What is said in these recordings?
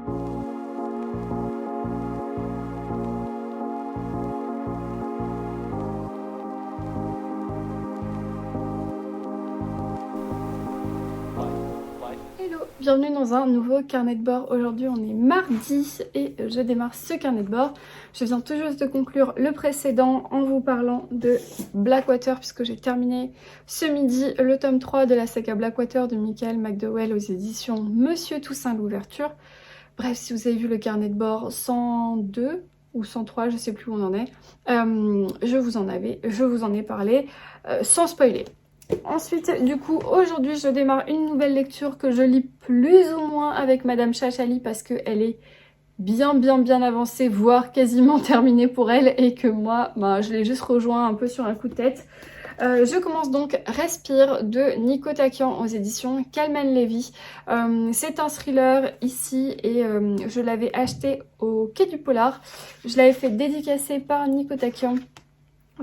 Hello, bienvenue dans un nouveau carnet de bord. Aujourd'hui on est mardi et je démarre ce carnet de bord. Je viens tout juste de conclure le précédent en vous parlant de Blackwater puisque j'ai terminé ce midi le tome 3 de la saga Blackwater de Michael McDowell aux éditions Monsieur Toussaint l'ouverture. Bref, si vous avez vu le carnet de bord 102 ou 103, je sais plus où on en est, je vous en ai parlé sans spoiler. Ensuite, du coup, aujourd'hui, je démarre une nouvelle lecture que je lis plus ou moins avec Madame Chachali parce qu'elle est bien avancée, voire quasiment terminée pour elle et que moi, je l'ai juste rejoint un peu sur un coup de tête. Je commence donc Respire de Nico Takian aux éditions Kalman Levy. C'est un thriller ici et je l'avais acheté au Quai du Polar. Je l'avais fait dédicacer par Nico Takian.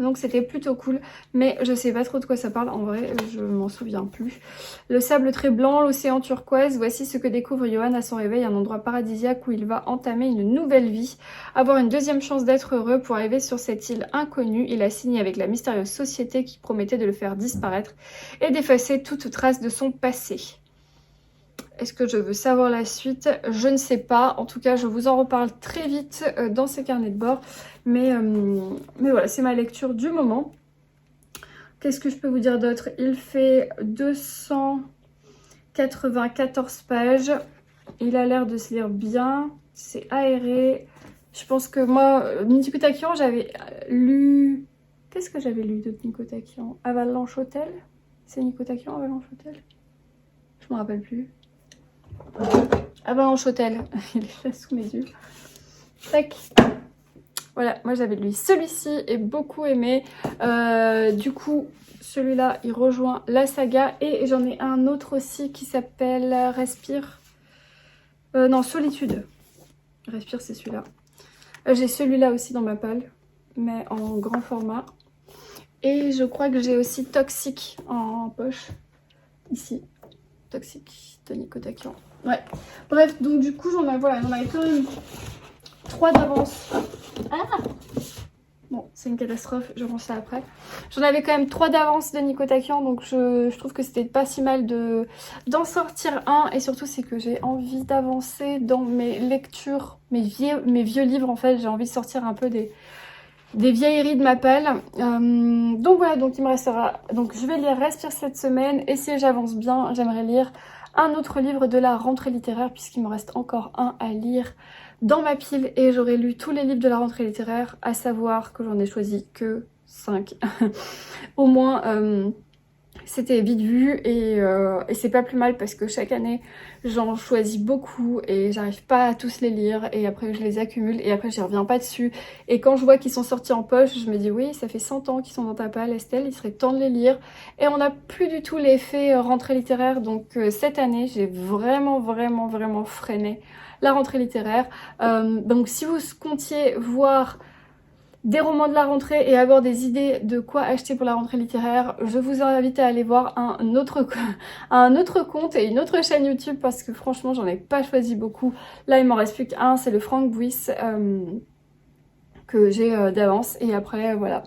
Donc c'était plutôt cool, mais je sais pas trop de quoi ça parle, en vrai je m'en souviens plus. Le sable très blanc, l'océan turquoise, voici ce que découvre Johan à son réveil, un endroit paradisiaque où il va entamer une nouvelle vie, avoir une deuxième chance d'être heureux. Pour arriver sur cette île inconnue, il a signé avec la mystérieuse société qui promettait de le faire disparaître et d'effacer toute trace de son passé. Est-ce que je veux savoir la suite? Je ne sais pas. En tout cas, je vous en reparle très vite dans ces carnets de bord. Mais voilà, c'est ma lecture du moment. Qu'est-ce que je peux vous dire d'autre? Il fait 294 pages. Il a l'air de se lire bien. C'est aéré. Je pense que moi, Nico Takian, j'avais lu... Qu'est-ce que j'avais lu de Nico Takian? Avalanche Hotel? C'est Nico Takian, Avalanche Hotel? Je me rappelle plus. Avalanche Hotel, il est là sous mes yeux. Tac. Voilà, moi j'avais lu celui-ci et beaucoup aimé. Du coup, celui-là, il rejoint la saga. Et j'en ai un autre aussi qui s'appelle Respire. Non, Solitude. Respire, c'est celui-là. J'ai celui-là aussi dans ma palle, mais en grand format. Et je crois que j'ai aussi Toxic en poche. Ici. Toxic de Nico Takian. Ouais. Bref, donc du coup, j'en avais quand même 3 d'avance. Ah! Bon, c'est une catastrophe, je range ça après. J'en avais quand même 3 d'avance de Nico Takian, donc je trouve que c'était pas si mal d'en sortir un. Et surtout, c'est que j'ai envie d'avancer dans mes lectures, mes vieux livres en fait. J'ai envie de sortir un peu des vieilleries de ma palle. Donc voilà, donc il me restera... Donc je vais lire Respire cette semaine. Et si j'avance bien, j'aimerais lire un autre livre de la rentrée littéraire puisqu'il me reste encore un à lire dans ma pile et j'aurai lu tous les livres de la rentrée littéraire, à savoir que j'en ai choisi que 5 au moins. C'était vite vu et c'est pas plus mal parce que chaque année j'en choisis beaucoup et j'arrive pas à tous les lire et après je les accumule et après j'y reviens pas dessus. Et quand je vois qu'ils sont sortis en poche, je me dis oui, ça fait 100 ans qu'ils sont dans ta palle Estelle, il serait temps de les lire. Et on n'a plus du tout l'effet rentrée littéraire, donc cette année j'ai vraiment freiné la rentrée littéraire. Donc si vous comptiez voir des romans de la rentrée et avoir des idées de quoi acheter pour la rentrée littéraire, je vous invite à aller voir un autre compte et une autre chaîne YouTube parce que franchement j'en ai pas choisi beaucoup. Là il m'en reste plus qu'un, c'est le Franck Bouis que j'ai d'avance et après voilà.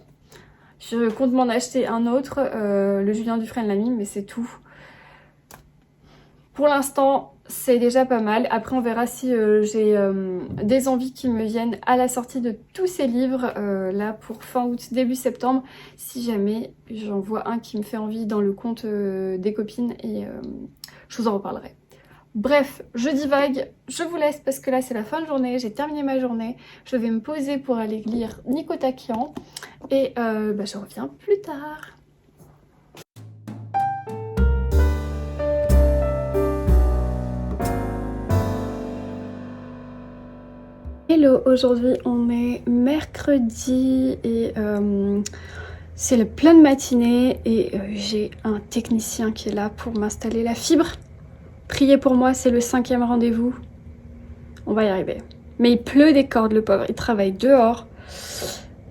Je compte m'en acheter un autre, le Julien Dufresne-Lamy, mais c'est tout. Pour l'instant, c'est déjà pas mal. Après, on verra si j'ai des envies qui me viennent à la sortie de tous ces livres, là pour fin août, début septembre. Si jamais j'en vois un qui me fait envie dans le compte des copines et je vous en reparlerai. Bref, je divague, je vous laisse parce que là c'est la fin de journée, j'ai terminé ma journée. Je vais me poser pour aller lire Nico Takian et je reviens plus tard. Hello, aujourd'hui on est mercredi et c'est le plein de matinée et j'ai un technicien qui est là pour m'installer la fibre. Priez pour moi, c'est le 5e rendez-vous. On va y arriver. Mais il pleut des cordes, le pauvre. Il travaille dehors,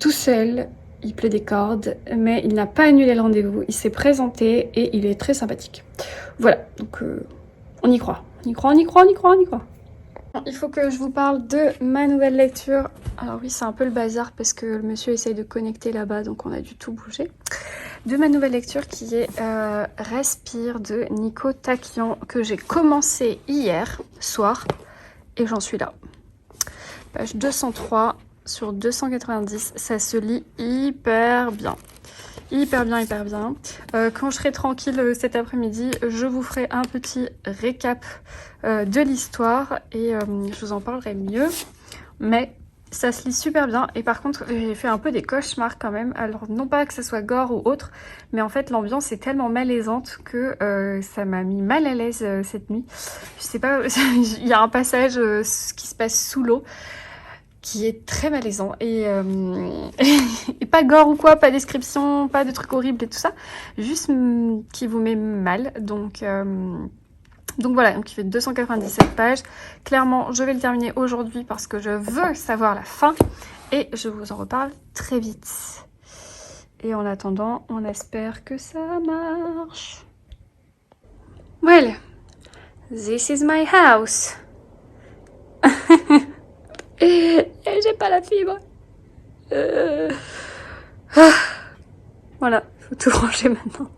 tout seul. Il pleut des cordes, mais il n'a pas annulé le rendez-vous. Il s'est présenté et il est très sympathique. Voilà, donc on y croit. On y croit. Il faut que je vous parle de ma nouvelle lecture. Alors oui, c'est un peu le bazar parce que le monsieur essaye de connecter là-bas, donc on a dû tout bouger. De ma nouvelle lecture qui est Respire de Nico Taquian, que j'ai commencé hier soir et j'en suis là. Page 203 sur 290, ça se lit hyper bien. Hyper bien, hyper bien. Quand je serai tranquille cet après-midi, je vous ferai un petit récap de l'histoire et je vous en parlerai mieux. Mais ça se lit super bien et par contre j'ai fait un peu des cauchemars quand même. Alors non pas que ce soit gore ou autre, mais en fait l'ambiance est tellement malaisante que ça m'a mis mal à l'aise cette nuit. Je sais pas, il y a un passage qui se passe sous l'eau qui est très malaisant et, et pas gore ou quoi, pas description, pas de trucs horribles et tout ça, juste qui vous met mal. Donc voilà, donc il fait 297 pages. Clairement, je vais le terminer aujourd'hui parce que je veux savoir la fin et je vous en reparle très vite. Et en attendant, on espère que ça marche. Well, this is my house. Et j'ai pas la fibre. Voilà, faut tout ranger maintenant.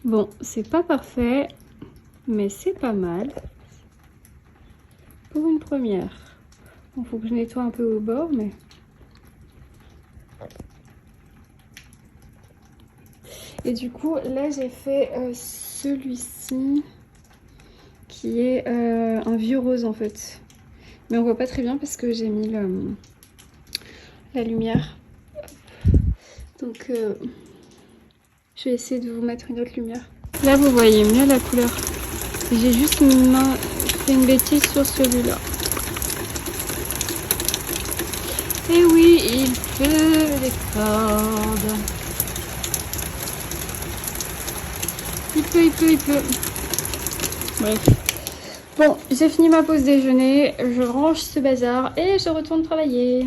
Bon, c'est pas parfait, mais c'est pas mal. Pour une première. Bon, faut que je nettoie un peu au bord, mais... Et du coup, là, j'ai fait celui-ci, qui est un vieux rose, en fait. Mais on voit pas très bien parce que j'ai mis la lumière. Donc, je vais essayer de vous mettre une autre lumière. Là, vous voyez mieux la couleur. J'ai juste fait une bêtise sur celui-là. Et oui, il pleut des cordes. Il pleut. Bref. Bon, j'ai fini ma pause déjeuner, je range ce bazar et je retourne travailler.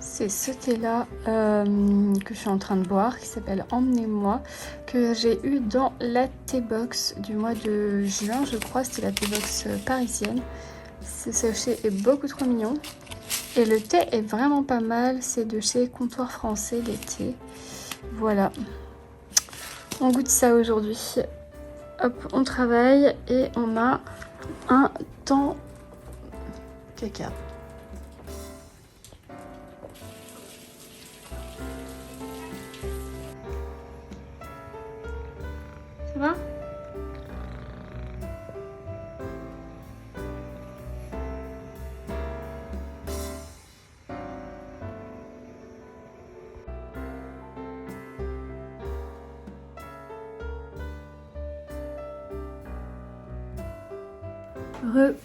C'est ce thé-là que je suis en train de boire, qui s'appelle Emmenez-moi, que j'ai eu dans la T-Box du mois de juin, je crois. C'était la T-Box parisienne. Ce sachet est beaucoup trop mignon. Et le thé est vraiment pas mal. C'est de chez Comptoir Français, les thés. Voilà. On goûte ça aujourd'hui. Hop, on travaille et on a un temps caca. Ça va ?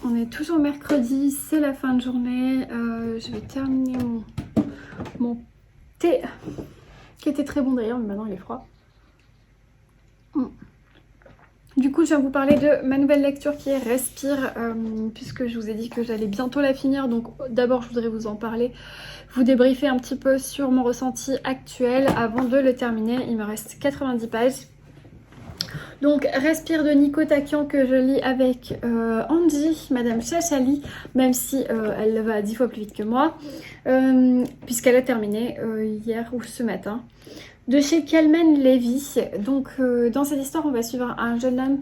On est toujours mercredi, c'est la fin de journée. Je vais terminer mon thé, qui était très bon d'ailleurs, mais maintenant il est froid. Du coup, je viens vous parler de ma nouvelle lecture qui est Respire, puisque je vous ai dit que j'allais bientôt la finir. Donc d'abord, je voudrais vous en parler, vous débriefer un petit peu sur mon ressenti actuel avant de le terminer. Il me reste 90 pages. Donc Respire de Nico Taquian que je lis avec Andy, Madame Chachali, même si elle va 10 fois plus vite que moi, puisqu'elle a terminé hier ou ce matin. De chez Kalman Levy. Donc dans cette histoire on va suivre un jeune homme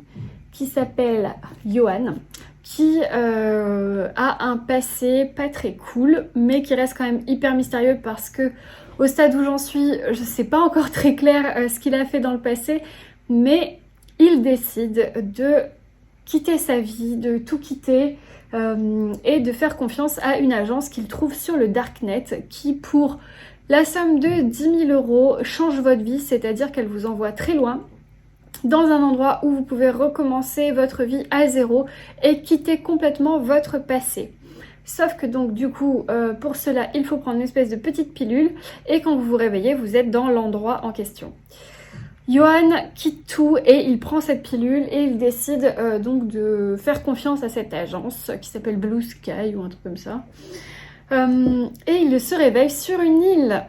qui s'appelle Johan, qui a un passé pas très cool, mais qui reste quand même hyper mystérieux parce que au stade où j'en suis, je sais pas encore très clair ce qu'il a fait dans le passé, mais il décide de quitter sa vie, de tout quitter et de faire confiance à une agence qu'il trouve sur le Darknet qui, pour La somme de 10 000 € change votre vie, c'est-à-dire qu'elle vous envoie très loin, dans un endroit où vous pouvez recommencer votre vie à zéro et quitter complètement votre passé. Sauf que donc du coup, pour cela, il faut prendre une espèce de petite pilule et quand vous vous réveillez, vous êtes dans l'endroit en question. Johan quitte tout et il prend cette pilule et il décide donc de faire confiance à cette agence qui s'appelle Blue Sky ou un truc comme ça. Et il se réveille sur une île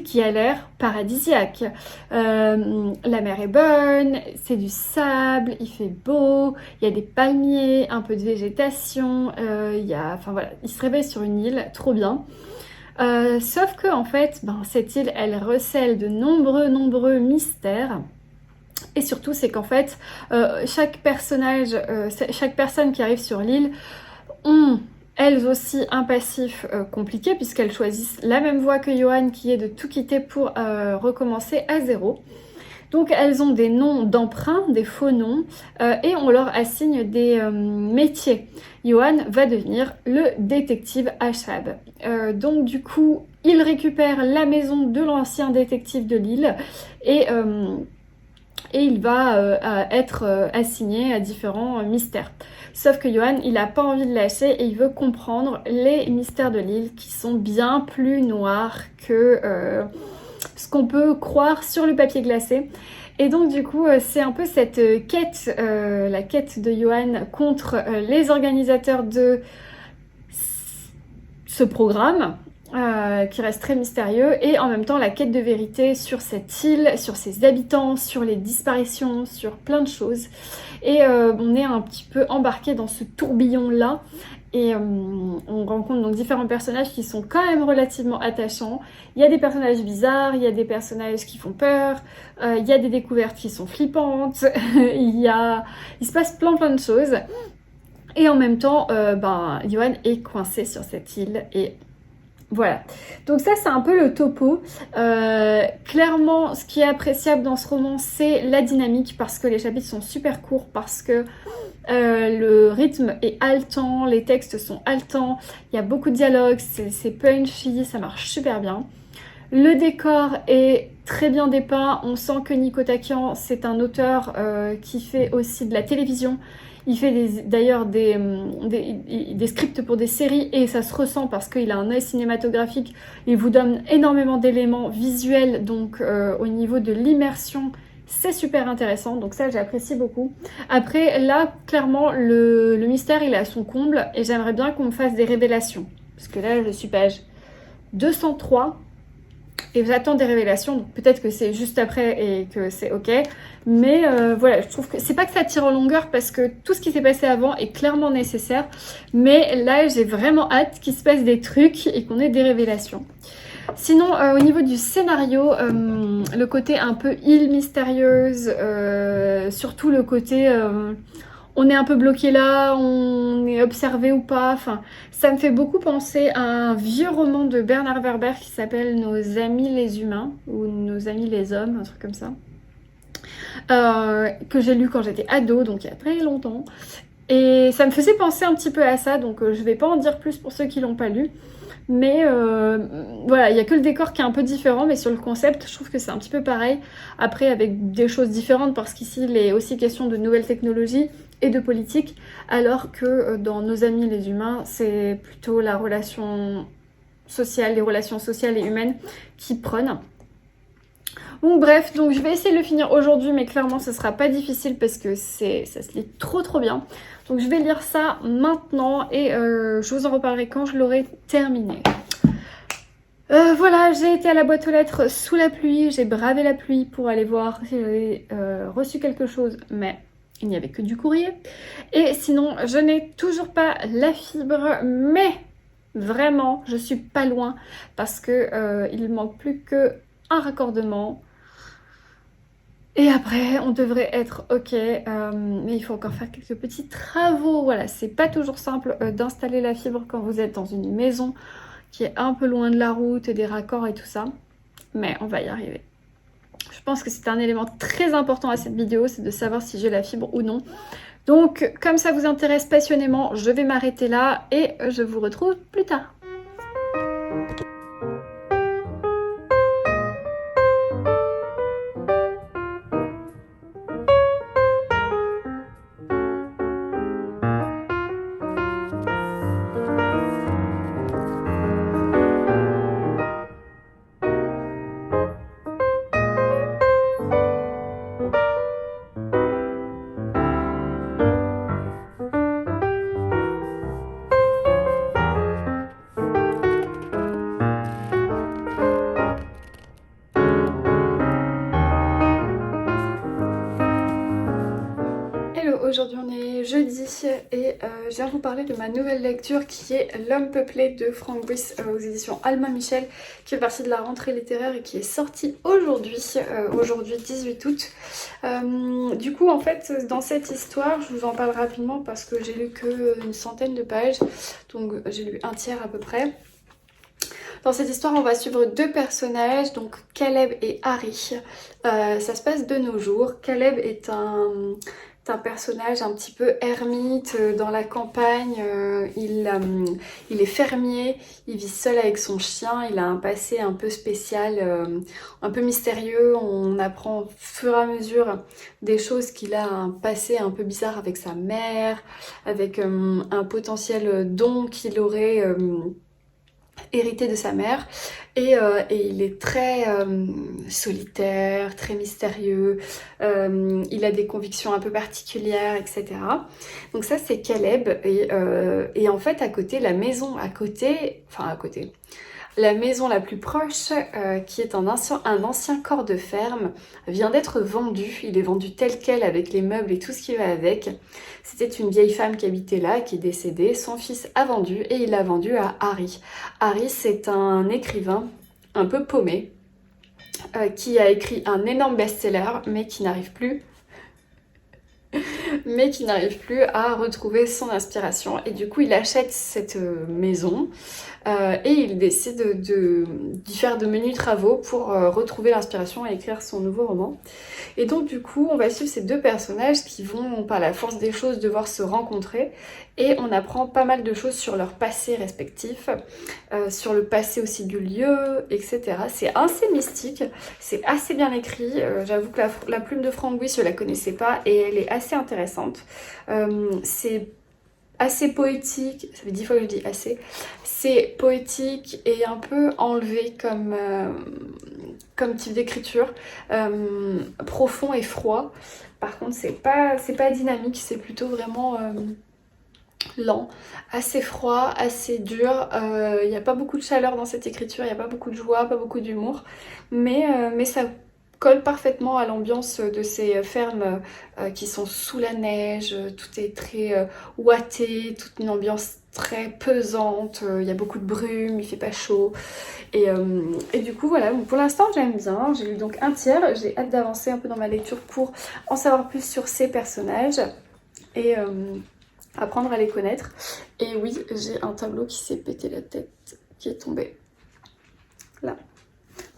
qui a l'air paradisiaque. La mer est bonne, c'est du sable, il fait beau, il y a des palmiers, un peu de végétation, enfin voilà, il se réveille sur une île, trop bien. Sauf que en fait, cette île, elle recèle de nombreux mystères. Et surtout, c'est qu'en fait, chaque personne qui arrive sur l'île ont elles aussi un passif compliqué puisqu'elles choisissent la même voie que Johan qui est de tout quitter pour recommencer à zéro. Donc elles ont des noms d'emprunt, des faux noms et on leur assigne des métiers. Johan va devenir le détective Ashab. Donc du coup, il récupère la maison de l'ancien détective de l'île et il va être assigné à différents mystères. Sauf que Johan, il n'a pas envie de lâcher et il veut comprendre les mystères de l'île qui sont bien plus noirs que ce qu'on peut croire sur le papier glacé. Et donc du coup, c'est un peu cette quête, la quête de Johan contre les organisateurs de ce programme. Qui reste très mystérieux et en même temps la quête de vérité sur cette île, sur ses habitants, sur les disparitions, sur plein de choses et on est un petit peu embarqué dans ce tourbillon là et on rencontre donc différents personnages qui sont quand même relativement attachants. Il y a des personnages bizarres, il y a des personnages qui font peur, il y a des découvertes qui sont flippantes, il se passe plein de choses et en même temps Johan est coincé sur cette île et voilà, donc ça c'est un peu le topo. Clairement, ce qui est appréciable dans ce roman, c'est la dynamique parce que les chapitres sont super courts, parce que le rythme est haletant, les textes sont haletants, il y a beaucoup de dialogues, c'est punchy, ça marche super bien. Le décor est très bien dépeint, on sent que Nico Takian, c'est un auteur qui fait aussi de la télévision. Il fait d'ailleurs des scripts pour des séries et ça se ressent parce qu'il a un œil cinématographique. Il vous donne énormément d'éléments visuels, donc au niveau de l'immersion, c'est super intéressant. Donc ça, j'apprécie beaucoup. Après, là, clairement, le mystère, il est à son comble et j'aimerais bien qu'on me fasse des révélations. Parce que là, je suis page 203. Et j'attends des révélations, donc peut-être que c'est juste après et que c'est ok. Mais voilà, je trouve que c'est pas que ça tire en longueur parce que tout ce qui s'est passé avant est clairement nécessaire. Mais là, j'ai vraiment hâte qu'il se passe des trucs et qu'on ait des révélations. Sinon, au niveau du scénario, le côté un peu île mystérieuse, surtout le côté... on est un peu bloqué là, on est observé ou pas, enfin, ça me fait beaucoup penser à un vieux roman de Bernard Werber qui s'appelle Nos amis les humains, ou Nos amis les hommes, un truc comme ça, que j'ai lu quand j'étais ado, donc il y a très longtemps, et ça me faisait penser un petit peu à ça, donc je vais pas en dire plus pour ceux qui l'ont pas lu, mais voilà, il n'y a que le décor qui est un peu différent, mais sur le concept, je trouve que c'est un petit peu pareil, après avec des choses différentes, parce qu'ici il est aussi question de nouvelles technologies, et de politique, alors que dans Nos amis les humains, c'est plutôt la relation sociale, les relations sociales et humaines qui prônent. Donc bref, donc je vais essayer de le finir aujourd'hui, mais clairement ce sera pas difficile parce que ça se lit trop bien. Donc je vais lire ça maintenant et je vous en reparlerai quand je l'aurai terminé. Voilà, j'ai été à la boîte aux lettres sous la pluie, j'ai bravé la pluie pour aller voir si j'avais reçu quelque chose, mais... il n'y avait que du courrier. Et sinon, je n'ai toujours pas la fibre, mais vraiment, je suis pas loin parce que il manque plus que un raccordement. Et après, on devrait être ok, mais il faut encore faire quelques petits travaux. Voilà, c'est pas toujours simple d'installer la fibre quand vous êtes dans une maison qui est un peu loin de la route et des raccords et tout ça. Mais on va y arriver. Je pense que c'est un élément très important à cette vidéo, c'est de savoir si j'ai la fibre ou non. Donc, comme ça vous intéresse passionnément, je vais m'arrêter là et je vous retrouve plus tard. aujourd'hui on est jeudi et je viens vous parler de ma nouvelle lecture qui est L'Homme peuplé de Frank Brice aux éditions Albin Michel, qui fait partie de la rentrée littéraire et qui est sortie aujourd'hui, aujourd'hui 18 août. Du coup en fait dans cette histoire, je vous en parle rapidement parce que j'ai lu que une centaine de pages, donc j'ai lu un tiers à peu près. Dans cette histoire, on va suivre deux personnages, donc Caleb et Harry. Ça se passe de nos jours. Caleb est un personnage un petit peu ermite dans la campagne. Il est fermier, il vit seul avec son chien. Il a un passé un peu spécial, un peu mystérieux. On apprend au fur et à mesure des choses qu'il a un passé un peu bizarre avec sa mère, avec un potentiel don qu'il aurait hérité de sa mère et il est très solitaire, très mystérieux, il a des convictions un peu particulières, etc. Donc ça c'est Caleb et en fait à côté, la maison la maison la plus proche, qui est un ancien corps de ferme, vient d'être vendu. Il est vendu tel quel avec les meubles et tout ce qui va avec. C'était une vieille femme qui habitait là, qui est décédée. Son fils a vendu et il l'a vendu à Harry. Harry, c'est un écrivain un peu paumé, qui a écrit un énorme best-seller, mais qui n'arrive plus à retrouver son inspiration. Et du coup, il achète cette maison et il décide d'y faire de menus travaux pour retrouver l'inspiration et écrire son nouveau roman. Et donc du coup, on va suivre ces deux personnages qui vont, par la force des choses, devoir se rencontrer. Et on apprend pas mal de choses sur leur passé respectif, sur le passé aussi du lieu, etc. C'est assez mystique, c'est assez bien écrit. J'avoue que la plume de Frank Brice, je la connaissais pas et elle est assez intéressante. C'est assez poétique, ça fait 10 fois que je dis assez. C'est poétique et un peu enlevé comme type d'écriture, profond et froid. Par contre, c'est pas dynamique, c'est plutôt vraiment lent, assez froid, assez dur. Il n'y a pas beaucoup de chaleur dans cette écriture, il n'y a pas beaucoup de joie, pas beaucoup d'humour, mais ça colle parfaitement à l'ambiance de ces fermes qui sont sous la neige. Tout est très ouaté, toute une ambiance très pesante, il y a beaucoup de brume, il fait pas chaud et du coup voilà, pour l'instant j'aime bien. J'ai lu donc un tiers, j'ai hâte d'avancer un peu dans ma lecture pour en savoir plus sur ces personnages et apprendre à les connaître. Et oui, j'ai un tableau qui s'est pété la tête, qui est tombé là.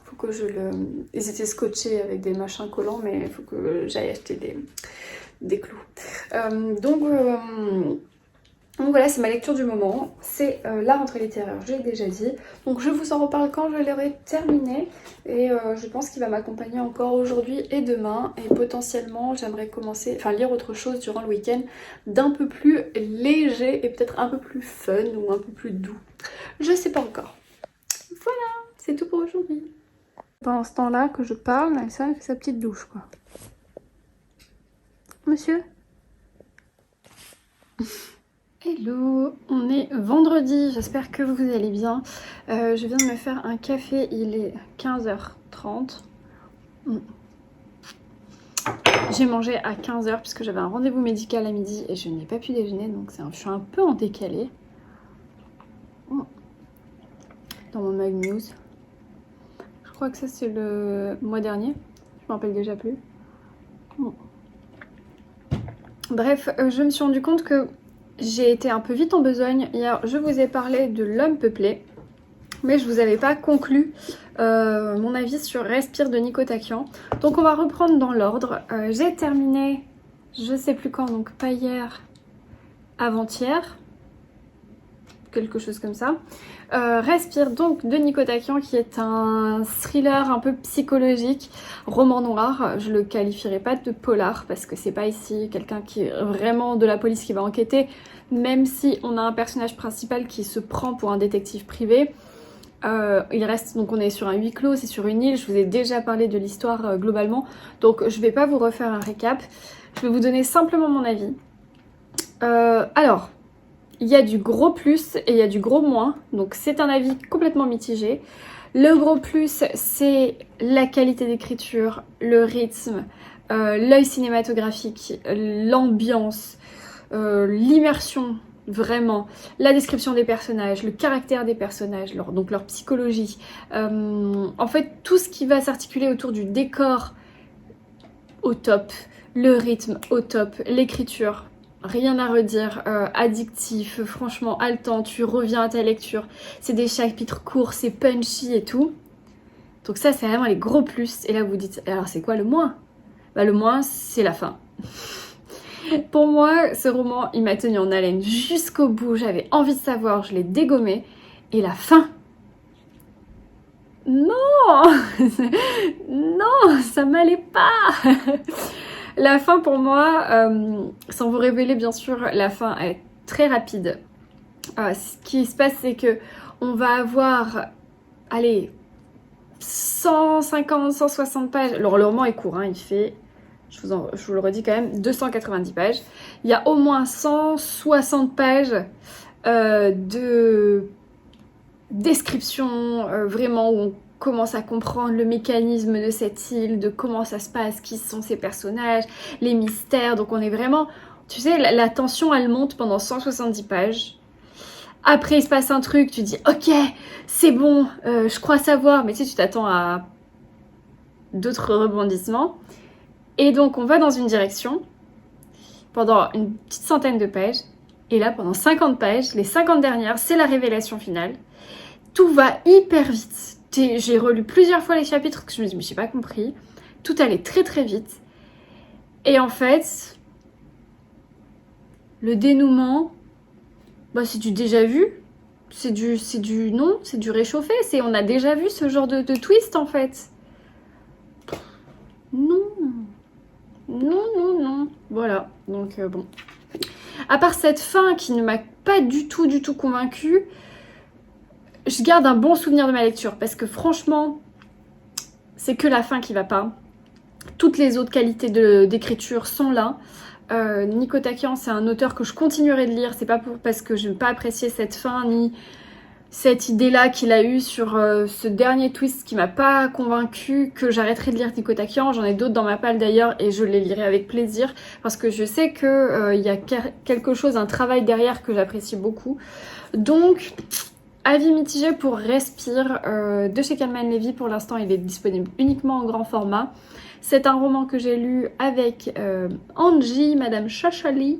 Faut que je le... Ils étaient scotchés avec des machins collants, mais il faut que j'aille acheter des clous. Donc voilà, c'est ma lecture du moment. C'est la rentrée littéraire, je l'ai déjà dit. Donc je vous en reparle quand je l'aurai terminé. Et je pense qu'il va m'accompagner encore aujourd'hui et demain. Et potentiellement, j'aimerais lire autre chose durant le week-end d'un peu plus léger et peut-être un peu plus fun ou un peu plus doux. Je sais pas encore. Voilà, c'est tout pour aujourd'hui. Pendant ce temps-là que je parle, Nelson fait sa petite douche, quoi. Monsieur? Hello, on est vendredi, j'espère que vous allez bien. Je viens de me faire un café, il est 15h30. J'ai mangé à 15h puisque j'avais un rendez-vous médical à midi et je n'ai pas pu déjeuner, donc je suis un peu en décalé. Dans mon Mag News. Je crois que ça c'est le mois dernier, je me rappelle déjà plus. Bref, je me suis rendu compte que j'ai été un peu vite en besogne. Hier, je vous ai parlé de L'Homme peuplé, mais je vous avais pas conclu mon avis sur Respire de Nico Takian. Donc on va reprendre dans l'ordre. J'ai terminé, je sais plus quand, donc pas hier, avant-hier, quelque chose comme ça. Respire donc de Nico Takian, qui est un thriller un peu psychologique, roman noir. Je le qualifierais pas de polar parce que c'est pas ici quelqu'un qui est vraiment de la police qui va enquêter, même si on a un personnage principal qui se prend pour un détective privé. Il reste, donc on est sur un huis clos, c'est sur une île. Je vous ai déjà parlé de l'histoire globalement, donc je vais pas vous refaire un récap. Je vais vous donner simplement mon avis. Alors, il y a du gros plus et il y a du gros moins, donc c'est un avis complètement mitigé. Le gros plus, c'est la qualité d'écriture, le rythme, l'œil cinématographique, l'ambiance, l'immersion, vraiment, la description des personnages, le caractère des personnages, donc leur psychologie, en fait tout ce qui va s'articuler autour du décor au top, le rythme au top, l'écriture, rien à redire, addictif, franchement haletant, tu reviens à ta lecture, c'est des chapitres courts, c'est punchy et tout. Donc ça c'est vraiment les gros plus. Et là vous dites, alors c'est quoi le moins? Bah le moins c'est la fin. Pour moi, ce roman, il m'a tenu en haleine jusqu'au bout. J'avais envie de savoir, je l'ai dégommé. Et la fin, non, non, ça m'allait pas. La fin pour moi, sans vous révéler bien sûr, la fin est très rapide. Ce qui se passe, c'est que on va avoir, allez, 150, 160 pages. Alors le roman est court, hein, il fait... Je vous le redis quand même, 290 pages. Il y a au moins 160 pages de description, vraiment, où on commence à comprendre le mécanisme de cette île, de comment ça se passe, qui sont ces personnages, les mystères. Donc on est vraiment... Tu sais, la tension, elle monte pendant 170 pages. Après, il se passe un truc, tu dis, ok, c'est bon, je crois savoir. Mais tu sais, tu t'attends à d'autres rebondissements. Et donc on va dans une direction pendant une petite centaine de pages. Et là pendant 50 pages, les 50 dernières, c'est la révélation finale. Tout va hyper vite. J'ai relu plusieurs fois les chapitres parce que je me dis mais j'ai pas compris. Tout allait très très vite. Et en fait, le dénouement, bah c'est du déjà vu. C'est du réchauffé. On a déjà vu ce genre de twist en fait. Non. Non, non, non. Voilà. Donc, bon. À part cette fin qui ne m'a pas du tout convaincue, je garde un bon souvenir de ma lecture. Parce que franchement, c'est que la fin qui va pas. Toutes les autres qualités d'écriture sont là. Nico Takian, c'est un auteur que je continuerai de lire. C'est pas parce que je n'ai pas apprécié cette fin, ni cette idée-là qu'il a eue sur ce dernier twist qui m'a pas convaincue que j'arrêterai de lire Nico Takian. J'en ai d'autres dans ma palle d'ailleurs et je les lirai avec plaisir parce que je sais qu'il y a quelque chose, un travail derrière que j'apprécie beaucoup. Donc, avis mitigé pour Respire de chez Kalman Levy. Pour l'instant, il est disponible uniquement en grand format. C'est un roman que j'ai lu avec Angie, Madame Chachali.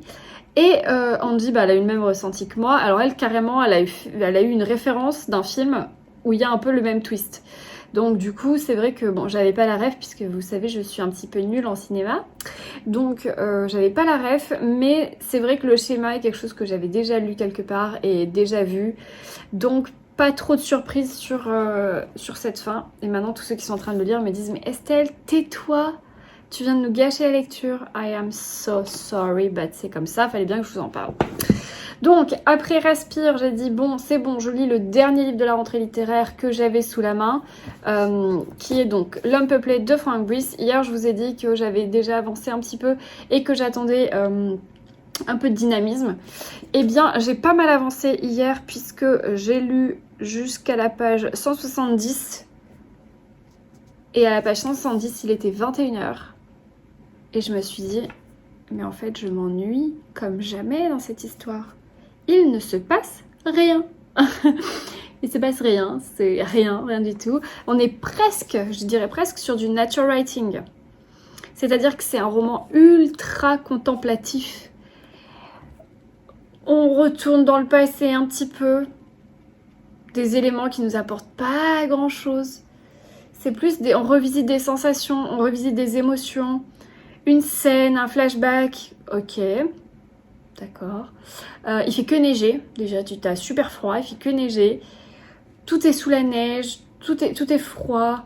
Et Angie, bah, elle a eu le même ressenti que moi. Alors elle, carrément, elle a eu une référence d'un film où il y a un peu le même twist. Donc du coup, c'est vrai que, bon, j'avais pas la ref, puisque vous savez, je suis un petit peu nulle en cinéma. Donc j'avais pas la ref, mais c'est vrai que le schéma est quelque chose que j'avais déjà lu quelque part et déjà vu. Donc pas trop de surprises sur cette fin. Et maintenant, tous ceux qui sont en train de le lire me disent « Mais Estelle, tais-toi ! Tu viens de nous gâcher la lecture. I am so sorry, but c'est comme ça, fallait bien que je vous en parle. » Donc, après Respire, j'ai dit, bon, c'est bon, je lis le dernier livre de la rentrée littéraire que j'avais sous la main, qui est donc L'homme peuplé de Frank Brice. Hier, je vous ai dit que j'avais déjà avancé un petit peu et que j'attendais un peu de dynamisme. Eh bien, j'ai pas mal avancé hier puisque j'ai lu jusqu'à la page 170. Et à la page 170, il était 21h. Et je me suis dit, mais en fait, je m'ennuie comme jamais dans cette histoire. Il ne se passe rien. Il se passe rien, c'est rien du tout. On est presque, je dirais presque, sur du nature writing. C'est-à-dire que c'est un roman ultra contemplatif. On retourne dans le passé un petit peu. Des éléments qui nous apportent pas grand-chose. C'est plus on revisite des sensations, on revisite des émotions. Une scène, un flashback, ok, d'accord. Il fait que neiger, déjà tu t'as super froid, il fait que neiger. Tout est sous la neige, tout est froid.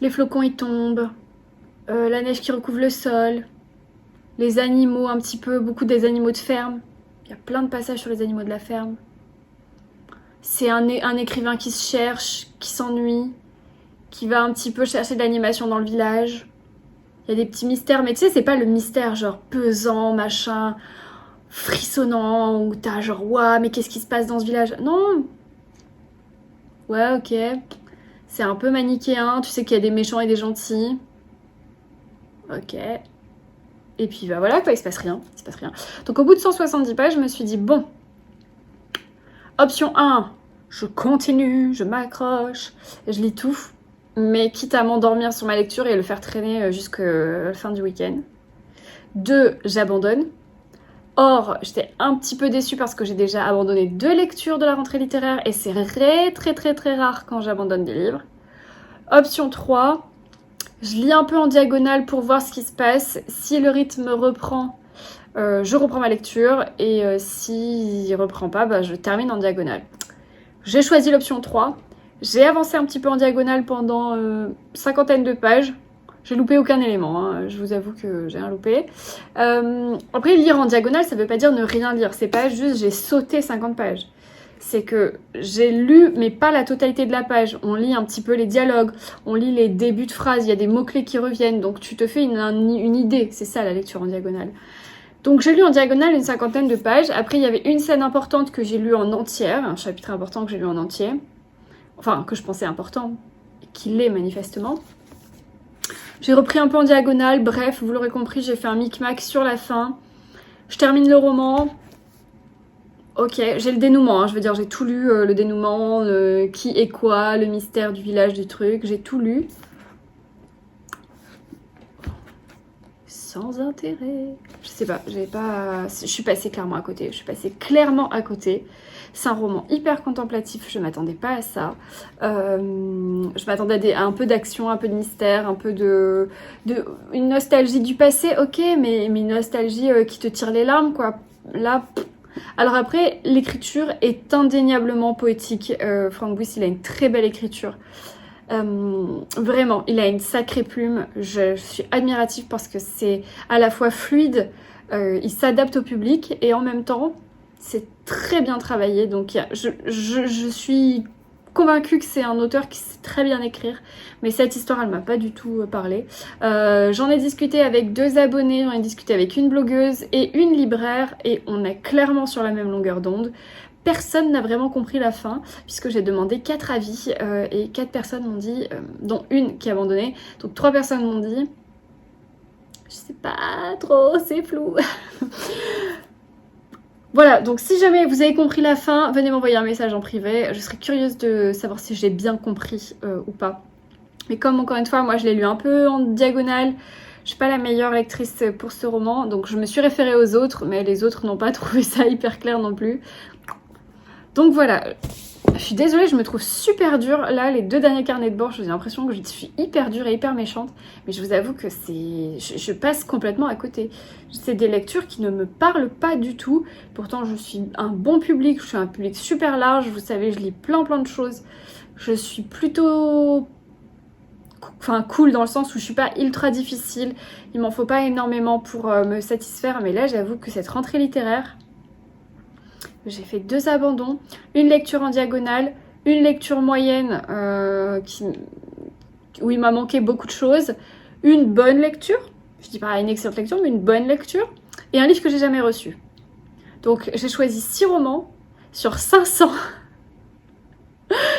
Les flocons ils tombent, la neige qui recouvre le sol. Les animaux un petit peu, beaucoup des animaux de ferme. Il y a plein de passages sur les animaux de la ferme. C'est un écrivain qui se cherche, qui s'ennuie, qui va un petit peu chercher de l'animation dans le village. Il y a des petits mystères, mais tu sais, c'est pas le mystère genre pesant, machin, frissonnant, où t'as genre, ouah, mais qu'est-ce qui se passe dans ce village? Non. Ouais, ok. C'est un peu manichéen, tu sais qu'il y a des méchants et des gentils. Ok. Et puis bah voilà quoi, il se passe rien. Donc au bout de 170 pages, je me suis dit bon, option 1, je continue, je m'accroche, je lis tout, mais quitte à m'endormir sur ma lecture et le faire traîner jusqu'à la fin du week-end. 2, j'abandonne. Or, j'étais un petit peu déçue parce que j'ai déjà abandonné 2 lectures de la rentrée littéraire et c'est très rare quand j'abandonne des livres. Option 3, je lis un peu en diagonale pour voir ce qui se passe. Si le rythme reprend, je reprends ma lecture et s'il ne reprend pas, bah, je termine en diagonale. J'ai choisi l'option 3. J'ai avancé un petit peu en diagonale pendant 50 de pages. J'ai loupé aucun élément, hein. Je vous avoue que j'ai rien loupé. Après, lire en diagonale, ça veut pas dire ne rien lire. C'est pas juste j'ai sauté 50 pages. C'est que j'ai lu, mais pas la totalité de la page. On lit un petit peu les dialogues, on lit les débuts de phrases, il y a des mots-clés qui reviennent, donc tu te fais une idée. C'est ça la lecture en diagonale. Donc j'ai lu en diagonale une 50 de pages. Après, il y avait une scène importante que j'ai lue en entière, un chapitre important que j'ai lu en entier. Enfin, que je pensais important, qu'il l'est manifestement. J'ai repris un peu en diagonale, bref, vous l'aurez compris, j'ai fait un micmac sur la fin. Je termine le roman. Ok, j'ai le dénouement, hein, je veux dire, j'ai tout lu, le dénouement, qui est quoi, le mystère du village, du truc, j'ai tout lu. Sans intérêt. Je sais pas, je suis passée clairement à côté, C'est un roman hyper contemplatif, je m'attendais pas à ça. Je m'attendais à un peu d'action, un peu de mystère, un peu une nostalgie du passé, ok, mais une nostalgie qui te tire les larmes, quoi. Là, alors après, l'écriture est indéniablement poétique. Frank Buist, il a une très belle écriture. Vraiment, il a une sacrée plume. Je suis admirative parce que c'est à la fois fluide, il s'adapte au public et en même temps, c'est très bien travaillé. Donc je suis convaincue que c'est un auteur qui sait très bien écrire, mais cette histoire, elle m'a pas du tout parlé. J'en ai discuté avec 2 abonnés, j'en ai discuté avec une blogueuse et une libraire et on est clairement sur la même longueur d'onde. Personne n'a vraiment compris la fin, puisque j'ai demandé 4 avis et 4 personnes m'ont dit, dont une qui a abandonné, donc 3 personnes m'ont dit je sais pas trop, c'est flou. Voilà, donc si jamais vous avez compris la fin, venez m'envoyer un message en privé, je serais curieuse de savoir si j'ai bien compris ou pas. Mais comme encore une fois, moi je l'ai lu un peu en diagonale, je suis pas la meilleure lectrice pour ce roman, donc je me suis référée aux autres, mais les autres n'ont pas trouvé ça hyper clair non plus. Donc voilà, je suis désolée, je me trouve super dure. Là, les 2 derniers carnets de bord, j'ai l'impression que je suis hyper dure et hyper méchante. Mais je vous avoue que je passe complètement à côté. C'est des lectures qui ne me parlent pas du tout. Pourtant, je suis un bon public, je suis un public super large. Vous savez, je lis plein de choses. Je suis plutôt... Enfin, cool dans le sens où je suis pas ultra difficile. Il m'en faut pas énormément pour me satisfaire. Mais là, j'avoue que cette rentrée littéraire... J'ai fait 2 abandons, une lecture en diagonale, une lecture moyenne où il m'a manqué beaucoup de choses, une bonne lecture, je dis pas une excellente lecture, mais une bonne lecture, et un livre que j'ai jamais reçu. Donc j'ai choisi 6 romans sur 500.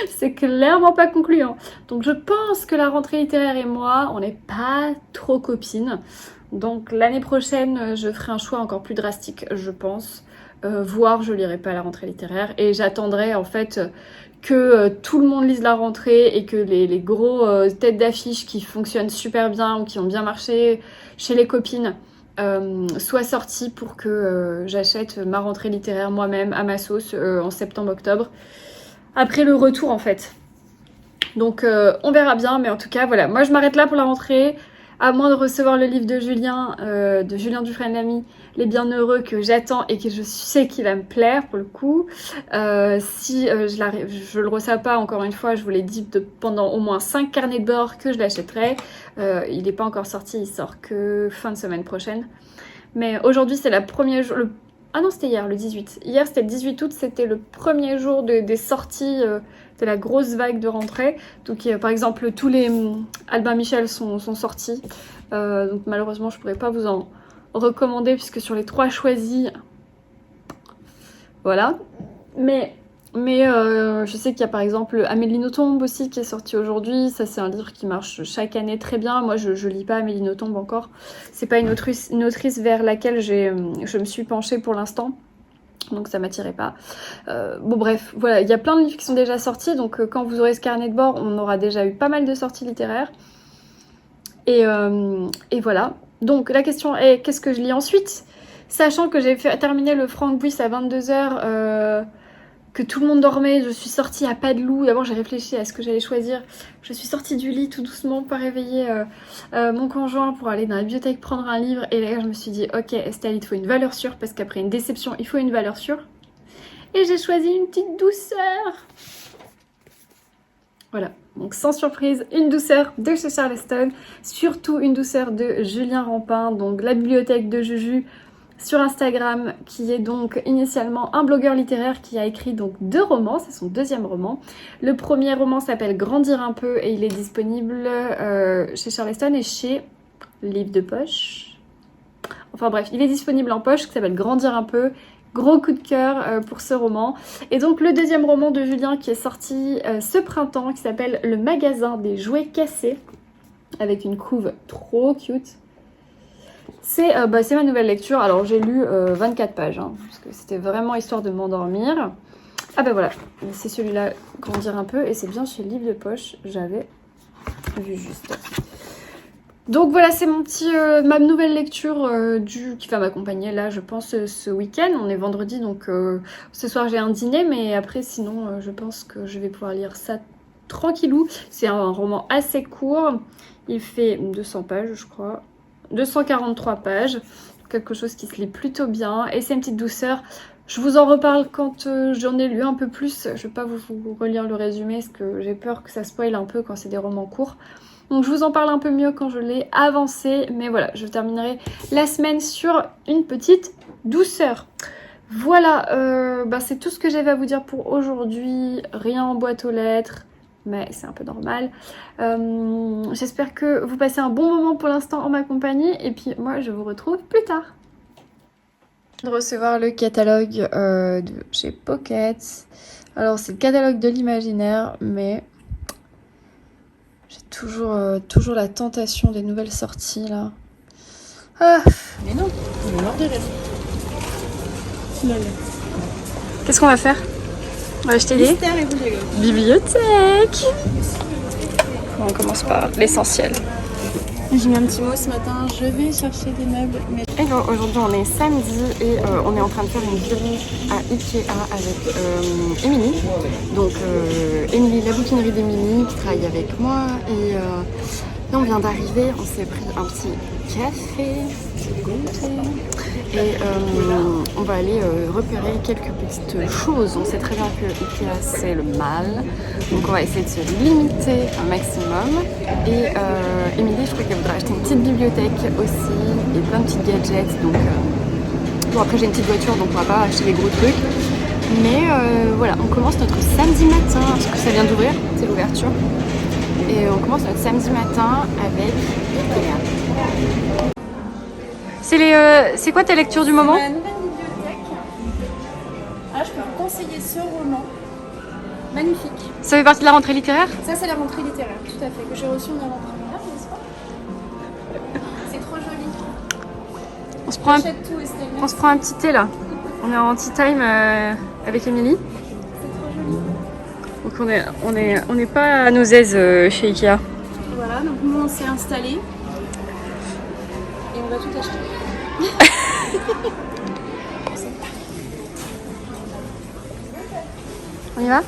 C'est clairement pas concluant. Donc je pense que la rentrée littéraire et moi, on n'est pas trop copines. Donc l'année prochaine, je ferai un choix encore plus drastique, je pense. Voire je lirai pas la rentrée littéraire et j'attendrai en fait que tout le monde lise la rentrée et que les gros têtes d'affiche qui fonctionnent super bien ou qui ont bien marché chez les copines soient sortis pour que j'achète ma rentrée littéraire moi-même à ma sauce en septembre-octobre après le retour en fait. Donc on verra bien, mais en tout cas voilà, moi je m'arrête là pour la rentrée. À moins de recevoir le livre de Julien Dufresne-Lamy, Les Bienheureux, que j'attends et que je sais qu'il va me plaire pour le coup. Si je le reçois pas, encore une fois, je vous l'ai dit pendant au moins 5 carnets de bord que je l'achèterai. Il n'est pas encore sorti, il sort que fin de semaine prochaine. Mais aujourd'hui, c'est la première jour... Ah non, c'était hier, le 18. Hier, c'était le 18 août, c'était le premier jour des sorties de la grosse vague de rentrée. Donc, par exemple, tous les Albin Michel sont sortis. Donc, malheureusement, je ne pourrais pas vous en recommander puisque sur les 3 choisis, voilà. Mais Mais je sais qu'il y a par exemple Amélie Nothomb aussi qui est sorti aujourd'hui. Ça c'est un livre qui marche chaque année très bien. Moi je lis pas Amélie Nothomb encore. C'est pas une autrice vers laquelle je me suis penchée pour l'instant. Donc ça m'attirait pas. Bon bref, voilà, il y a plein de livres qui sont déjà sortis. Donc quand vous aurez ce carnet de bord, on aura déjà eu pas mal de sorties littéraires. Et voilà. Donc la question est, qu'est-ce que je lis ensuite? Sachant que j'ai terminé le Franck Buis à 22h, que tout le monde dormait, je suis sortie à pas de loup. D'abord j'ai réfléchi à ce que j'allais choisir. Je suis sortie du lit tout doucement, pas réveiller mon conjoint pour aller dans la bibliothèque prendre un livre. Et là je me suis dit, ok Estelle, il te faut une valeur sûre parce qu'après une déception, il faut une valeur sûre. Et j'ai choisi une petite douceur. Voilà, donc sans surprise, une douceur de chez Charleston, surtout une douceur de Julien Rampin, donc la bibliothèque de Juju sur Instagram, qui est donc initialement un blogueur littéraire qui a écrit donc 2 romans, c'est son 2e roman. Le premier roman s'appelle Grandir un peu et il est disponible chez Charleston et chez Livre de Poche. Enfin bref, il est disponible en poche, qui s'appelle Grandir un peu. Gros coup de cœur pour ce roman. Et donc le 2e roman de Julien qui est sorti ce printemps, qui s'appelle Le magasin des jouets cassés, avec une couve trop cute. C'est ma nouvelle lecture. Alors j'ai lu 24 pages, hein, parce que c'était vraiment histoire de m'endormir. Ah bah voilà, c'est celui-là, Grandir un peu, et c'est bien chez Livre de Poche, j'avais vu juste. Donc voilà, c'est ma nouvelle lecture qui va m'accompagner là, je pense, ce week-end. On est vendredi, donc ce soir j'ai un dîner, mais après sinon je pense que je vais pouvoir lire ça tranquillou. C'est un roman assez court, il fait 200 pages je crois, 243 pages, quelque chose qui se lit plutôt bien, et c'est une petite douceur. Je vous en reparle quand j'en ai lu un peu plus. Je vais pas vous relire le résumé parce que j'ai peur que ça spoil un peu quand c'est des romans courts. Donc je vous en parle un peu mieux quand je l'ai avancé. Mais voilà, je terminerai la semaine sur une petite douceur. Voilà, c'est tout ce que j'avais à vous dire pour aujourd'hui. Rien en boîte aux lettres, mais c'est un peu normal. J'espère que vous passez un bon moment pour l'instant en ma compagnie. Et puis moi, je vous retrouve plus tard. De recevoir le catalogue de chez Pocket. Alors c'est le catalogue de l'imaginaire, mais j'ai toujours la tentation des nouvelles sorties là. Ah. Mais non, il est mort de rêve. Qu'est-ce qu'on va faire? On va acheter des Mystère et Boulegogne. bibliothèques. On commence par l'essentiel. J'ai mis un petit mot ce matin, je vais chercher des meubles. Mais... Hello, aujourd'hui on est samedi et on est en train de faire une virée à Ikea avec Émilie. Donc Émilie, la bouquinerie d'Émilie qui travaille avec moi. Et là on vient d'arriver, on s'est pris un petit café, et on va aller repérer quelques petites choses. On sait très bien que Ikea c'est le mal, donc on va essayer de se limiter un maximum. Et Émilie, je crois qu'elle voudrait acheter une petite bibliothèque aussi et plein de petits gadgets. Donc bon, après j'ai une petite voiture donc on va pas acheter des gros trucs. Mais voilà, on commence notre samedi matin parce que ça vient d'ouvrir, c'est l'ouverture. Et on commence notre samedi matin avec Ikea. C'est quoi ta lecture du moment? Ma nouvelle bibliothèque. Ah, je peux vous conseiller ce roman. Magnifique. Ça fait partie de la rentrée littéraire? Ça, c'est la rentrée littéraire, tout à fait, que j'ai reçue en avant-première, n'est-ce pas? C'est trop joli. On se prend J'achète tout, Estelle. on se prend un petit thé là. On est en tea time avec Émilie. C'est trop joli. Donc on est pas à nos aises chez Ikea. Voilà, donc nous on s'est installés. Et on va tout acheter. On y va?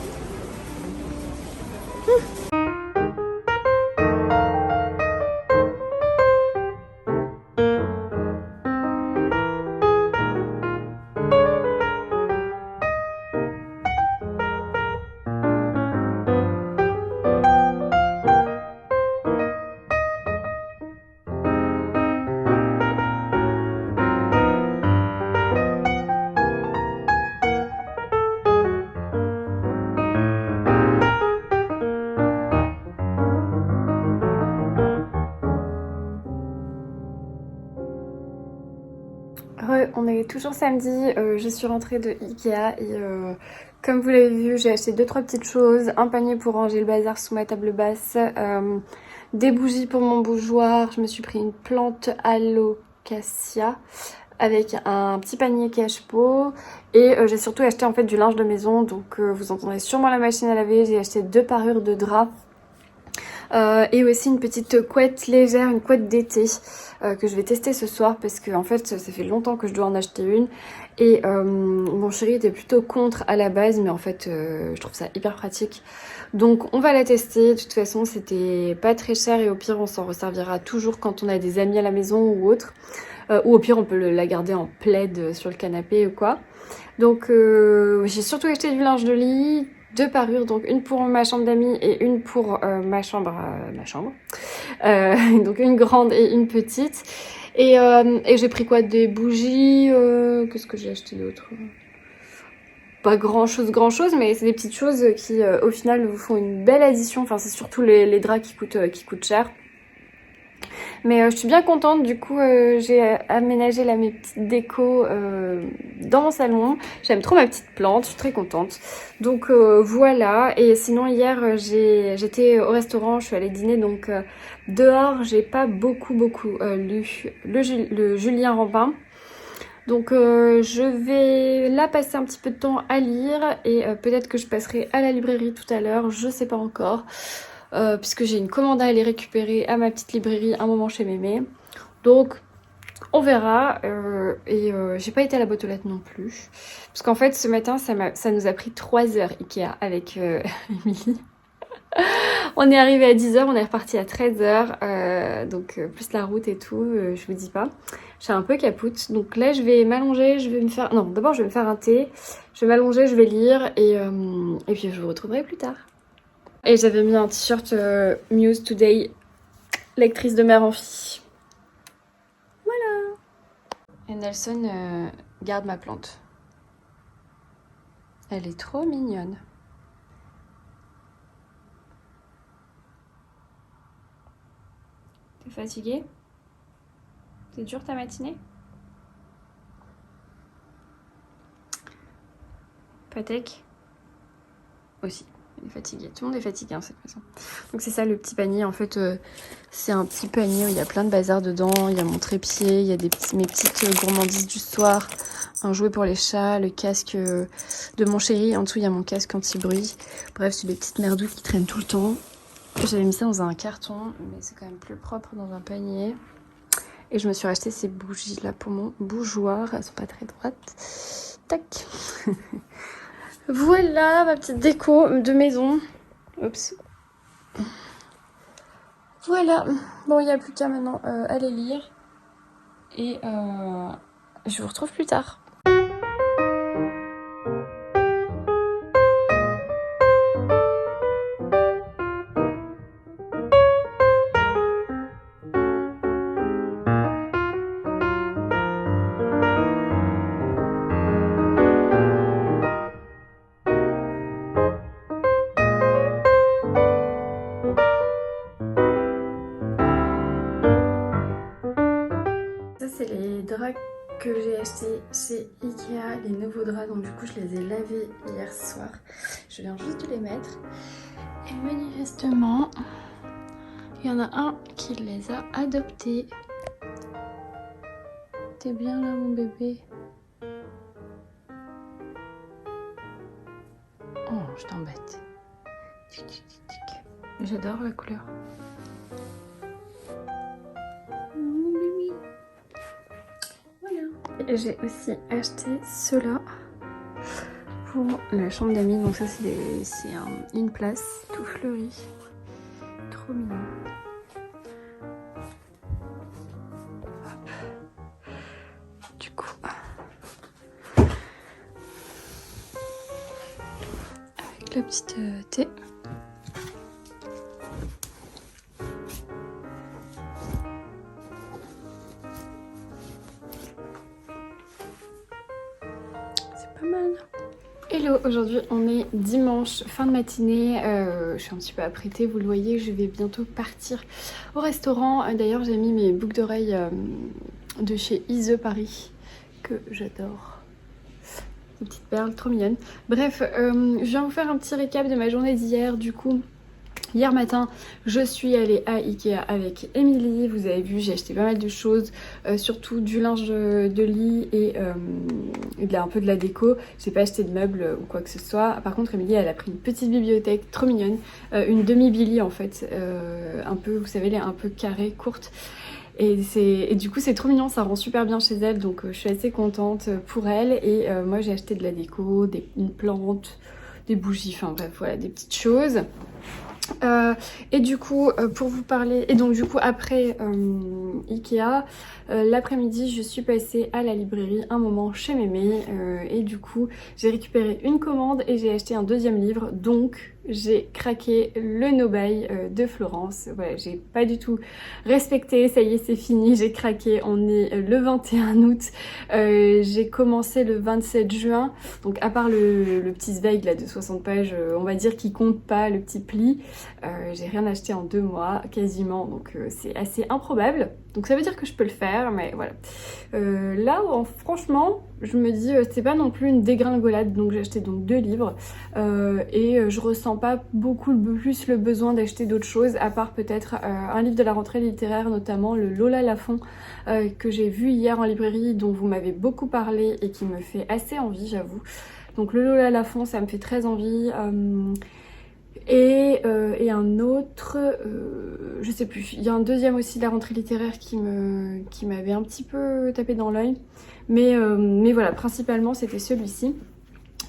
On est toujours samedi, je suis rentrée de Ikea et Comme vous l'avez vu, j'ai acheté 2-3 petites choses. Un panier pour ranger le bazar sous ma table basse. Des bougies pour mon bougeoir. Je me suis pris une plante alocasia avec un petit panier cache-pot. Et j'ai surtout acheté en fait du linge de maison. Donc vous entendrez sûrement la machine à laver. J'ai acheté 2 parures de drap. Et aussi une petite couette légère, une couette d'été que je vais tester ce soir parce que en fait ça fait longtemps que je dois en acheter une et mon chéri était plutôt contre à la base mais en fait je trouve ça hyper pratique donc on va la tester. De toute façon c'était pas très cher et au pire on s'en resservira toujours quand on a des amis à la maison ou autre ou au pire on peut la garder en plaid sur le canapé ou quoi. Donc j'ai surtout acheté du linge de lit, 2 parures, donc une pour ma chambre d'amis et une pour ma chambre. Donc une grande et une petite. Et j'ai pris quoi? Des bougies. Qu'est-ce que j'ai acheté d'autre? Pas grand chose, mais c'est des petites choses qui au final vous font une belle addition. Enfin c'est surtout les draps qui coûtent cher. Mais je suis bien contente, du coup j'ai aménagé là mes petites décos dans mon salon. J'aime trop ma petite plante, je suis très contente. Donc voilà, et sinon hier j'étais au restaurant, je suis allée dîner donc dehors j'ai pas beaucoup lu le Julien Rampin. Donc je vais là passer un petit peu de temps à lire et peut-être que je passerai à la librairie tout à l'heure, je sais pas encore. Puisque j'ai une commande à aller récupérer à ma petite librairie un moment chez Mémé. Donc on verra. J'ai pas été à la boîte aux lettres non plus. Parce qu'en fait ce matin ça nous a pris 3 heures Ikea avec Émilie. On est arrivé à 10h, on est reparti à 13h. Donc plus la route et tout, je vous dis pas. Je suis un peu capoute. Donc là je vais m'allonger, je vais me faire... Non, d'abord je vais me faire un thé. Je vais m'allonger, je vais lire et puis je vous retrouverai plus tard. Et j'avais mis un t-shirt Muse Today, lectrice de mère en fille. Voilà. Et Nelson garde ma plante. Elle est trop mignonne. T'es fatiguée? C'est dur ta matinée? Patek aussi. Elle est fatiguée. Tout le monde est fatigué cette maison. Donc c'est ça le petit panier. En fait, c'est un petit panier où il y a plein de bazar dedans. Il y a mon trépied, il y a mes petites gourmandises du soir, un jouet pour les chats, le casque de mon chéri. En dessous, il y a mon casque anti-bruit. Bref, c'est des petites merdouilles qui traînent tout le temps. J'avais mis ça dans un carton, mais c'est quand même plus propre dans un panier. Et je me suis racheté ces bougies là pour mon bougeoir. Elles sont pas très droites. Tac. Voilà ma petite déco de maison. Oups. Voilà. Bon, il n'y a plus qu'à maintenant aller lire. Et je vous retrouve plus tard. Que j'ai acheté chez Ikea, les nouveaux draps, donc du coup je les ai lavés hier soir. Je viens juste de les mettre et manifestement il y en a un qui les a adoptés. T'es bien là mon bébé? Oh, je t'embête. J'adore la couleur. J'ai aussi acheté ceux-là pour la chambre d'amis. Donc ça c'est une place tout fleuri. Trop mignon. Hop. Du coup, avec la petite thé. Hello, aujourd'hui on est dimanche, fin de matinée, je suis un petit peu apprêtée, vous le voyez, je vais bientôt partir au restaurant. D'ailleurs j'ai mis mes boucles d'oreilles de chez Ise Paris, que j'adore. Des petites perles, trop mignonnes. Bref, je viens vous faire un petit récap de ma journée d'hier. Du coup, hier matin, je suis allée à Ikea avec Émilie. Vous avez vu, j'ai acheté pas mal de choses, surtout du linge de lit et un peu de la déco. J'ai pas acheté de meubles ou quoi que ce soit. Par contre, Émilie, elle a pris une petite bibliothèque trop mignonne, une demi-Billy en fait, un peu, vous savez, elle est un peu carrée, courte. Et du coup c'est trop mignon, ça rend super bien chez elle, donc je suis assez contente pour elle. Et moi j'ai acheté de la déco, une plante, des bougies, enfin bref voilà, des petites choses. Et du coup pour vous parler, et donc du coup après Ikea, l'après-midi je suis passée à la librairie un moment chez Mémé, et du coup j'ai récupéré une commande et j'ai acheté un deuxième livre, donc j'ai craqué le No Buy de Florence. Voilà, j'ai pas du tout respecté, ça y est c'est fini, j'ai craqué. On est le 21 août, j'ai commencé le 27 juin, donc à part le petit Zweig là de 60 pages, on va dire qui compte pas, le petit pli, j'ai rien acheté en 2 mois quasiment, donc c'est assez improbable. Donc ça veut dire que je peux le faire, mais voilà. Là, franchement, je me dis, c'est pas non plus une dégringolade, donc j'ai acheté donc 2 livres, et je ressens pas beaucoup plus le besoin d'acheter d'autres choses, à part peut-être un livre de la rentrée littéraire, notamment le Lola Lafont, que j'ai vu hier en librairie, dont vous m'avez beaucoup parlé et qui me fait assez envie, j'avoue. Donc le Lola Lafont, ça me fait très envie. Et un autre, je sais plus, il y a un deuxième aussi de la rentrée littéraire qui m'avait un petit peu tapé dans l'œil, mais voilà, principalement c'était celui-ci.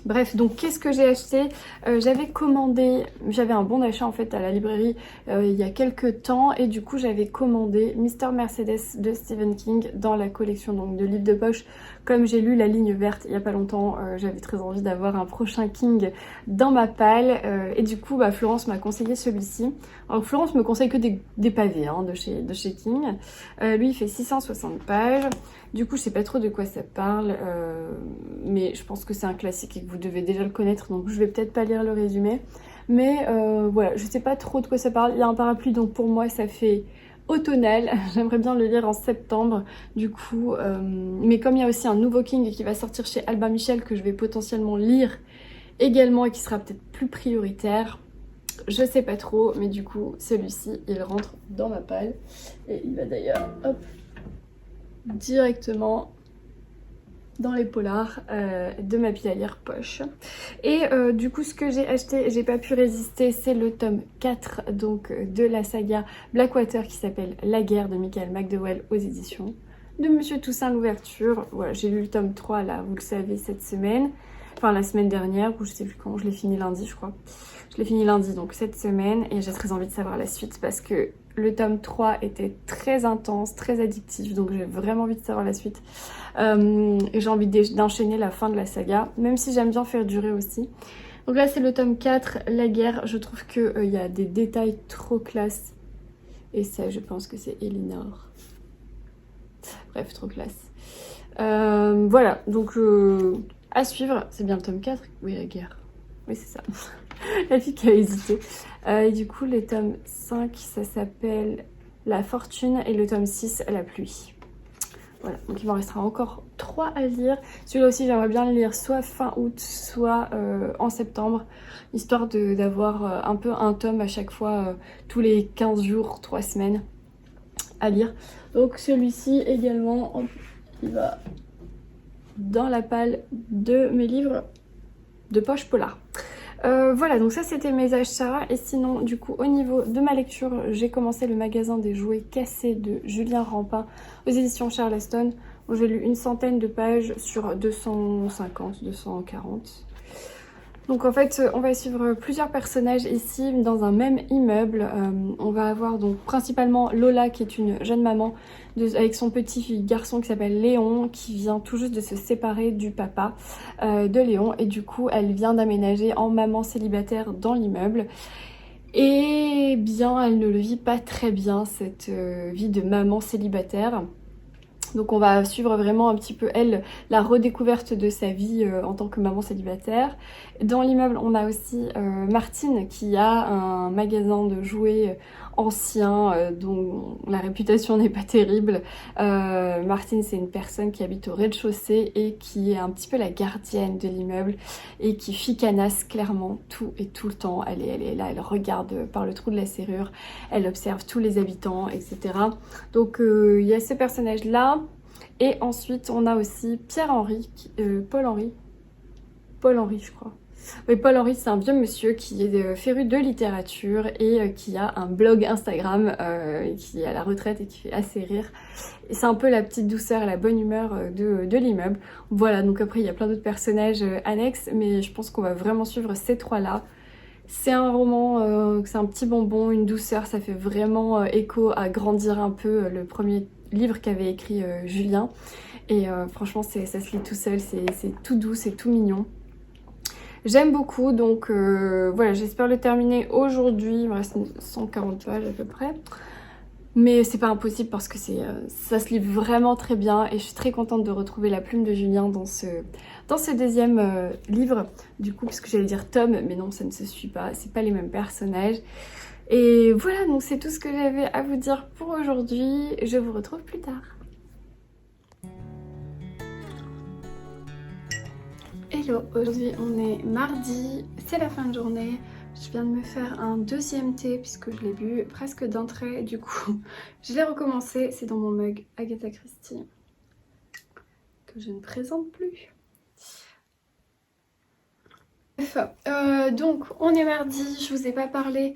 Bref, donc qu'est-ce que j'ai acheté? J'avais un bon d'achat en fait à la librairie il y a quelques temps, et du coup j'avais commandé Mr Mercedes de Stephen King dans la collection donc de livres de poche. Comme j'ai lu La Ligne Verte il y a pas longtemps, j'avais très envie d'avoir un prochain King dans ma palle, et du coup Florence m'a conseillé celui-ci. Alors Florence me conseille que des pavés hein, de chez King. Lui il fait 660 pages. Du coup, je sais pas trop de quoi ça parle, mais je pense que c'est un classique et que vous devez déjà le connaître, donc je vais peut-être pas lire le résumé. Mais voilà, je sais pas trop de quoi ça parle. Il y a un parapluie, donc pour moi, ça fait automnal. J'aimerais bien le lire en septembre, du coup. Mais comme il y a aussi un nouveau King qui va sortir chez Albin Michel, que je vais potentiellement lire également et qui sera peut-être plus prioritaire, je sais pas trop, mais du coup, celui-ci, il rentre dans ma palle. Et il va d'ailleurs, hop, directement dans les polars de ma pile à lire poche. Et du coup ce que j'ai acheté, j'ai pas pu résister, c'est le tome 4 donc de la saga Blackwater qui s'appelle La Guerre de Michael McDowell aux éditions de Monsieur Toussaint Louverture. Voilà, j'ai lu le tome 3 là, vous le savez, cette semaine, enfin la semaine dernière, ou je sais plus quand, je l'ai fini lundi je crois. Je l'ai fini lundi, donc cette semaine, et j'ai très envie de savoir la suite parce que le tome 3 était très intense, très addictif, donc j'ai vraiment envie de savoir la suite. Et j'ai envie d'enchaîner la fin de la saga, même si j'aime bien faire durer aussi. Donc là c'est le tome 4, La Guerre. Je trouve qu'il y a des détails trop classe. Et ça, je pense que c'est Elinor. Bref, trop classe. Voilà, donc à suivre. C'est bien le tome 4? Oui, La Guerre. Oui, c'est ça. La fille qui a hésité. Et du coup, le tome 5, ça s'appelle La Fortune, et le tome 6, La Pluie. Voilà, donc il m'en restera encore 3 à lire. Celui-là aussi, j'aimerais bien le lire soit fin août, soit en septembre, histoire d'avoir un peu un tome à chaque fois, tous les 15 jours, 3 semaines à lire. Donc celui-ci également, il va dans la palle de mes livres de poche polar. Voilà, donc ça c'était mes achats. Et sinon, du coup, au niveau de ma lecture, j'ai commencé le magasin des jouets cassés de Julien Rampin aux éditions Charleston, où j'ai lu une centaine de pages sur 250, 240. Donc en fait, on va suivre plusieurs personnages ici dans un même immeuble. On va avoir donc principalement Lola, qui est une jeune maman avec son petit garçon qui s'appelle Léon, qui vient tout juste de se séparer du papa de Léon, et du coup elle vient d'aménager en maman célibataire dans l'immeuble. Et bien elle ne le vit pas très bien, cette vie de maman célibataire. Donc on va suivre vraiment un petit peu elle, la redécouverte de sa vie en tant que maman célibataire. Dans l'immeuble, on a aussi Martine qui a un magasin de jouets ancien dont la réputation n'est pas terrible. Martine, c'est une personne qui habite au rez-de-chaussée et qui est un petit peu la gardienne de l'immeuble et qui ficanasse clairement tout et tout le temps. Elle est là, elle regarde par le trou de la serrure, elle observe tous les habitants, etc. Donc il y a ce personnage-là. Et ensuite, on a aussi Pierre-Henri, Paul-Henri, je crois. Oui, Paul-Henri, c'est un vieux monsieur qui est féru de littérature et qui a un blog Instagram, qui est à la retraite et qui fait assez rire. Et c'est un peu la petite douceur et la bonne humeur de l'immeuble. Voilà, donc après, il y a plein d'autres personnages annexes, mais je pense qu'on va vraiment suivre ces trois-là. C'est un roman, c'est un petit bonbon, une douceur, ça fait vraiment écho à Grandir un peu, le premier livre qu'avait écrit Julien. Et franchement, ça se lit tout seul, c'est tout doux, c'est tout mignon. J'aime beaucoup, donc voilà, j'espère le terminer aujourd'hui. Il me reste 140 pages à peu près. Mais c'est pas impossible parce que ça se lit vraiment très bien et je suis très contente de retrouver la plume de Julien dans ce deuxième livre. Du coup, parce que j'allais dire tome, mais non, ça ne se suit pas, c'est pas les mêmes personnages. Et voilà, donc c'est tout ce que j'avais à vous dire pour aujourd'hui. Je vous retrouve plus tard. Hello, aujourd'hui on est mardi, c'est la fin de journée. Je viens de me faire un deuxième thé puisque je l'ai bu presque d'un trait. Du coup, je l'ai recommencé. C'est dans mon mug Agatha Christie que je ne présente plus. Bref, donc on est mardi. Je vous ai pas parlé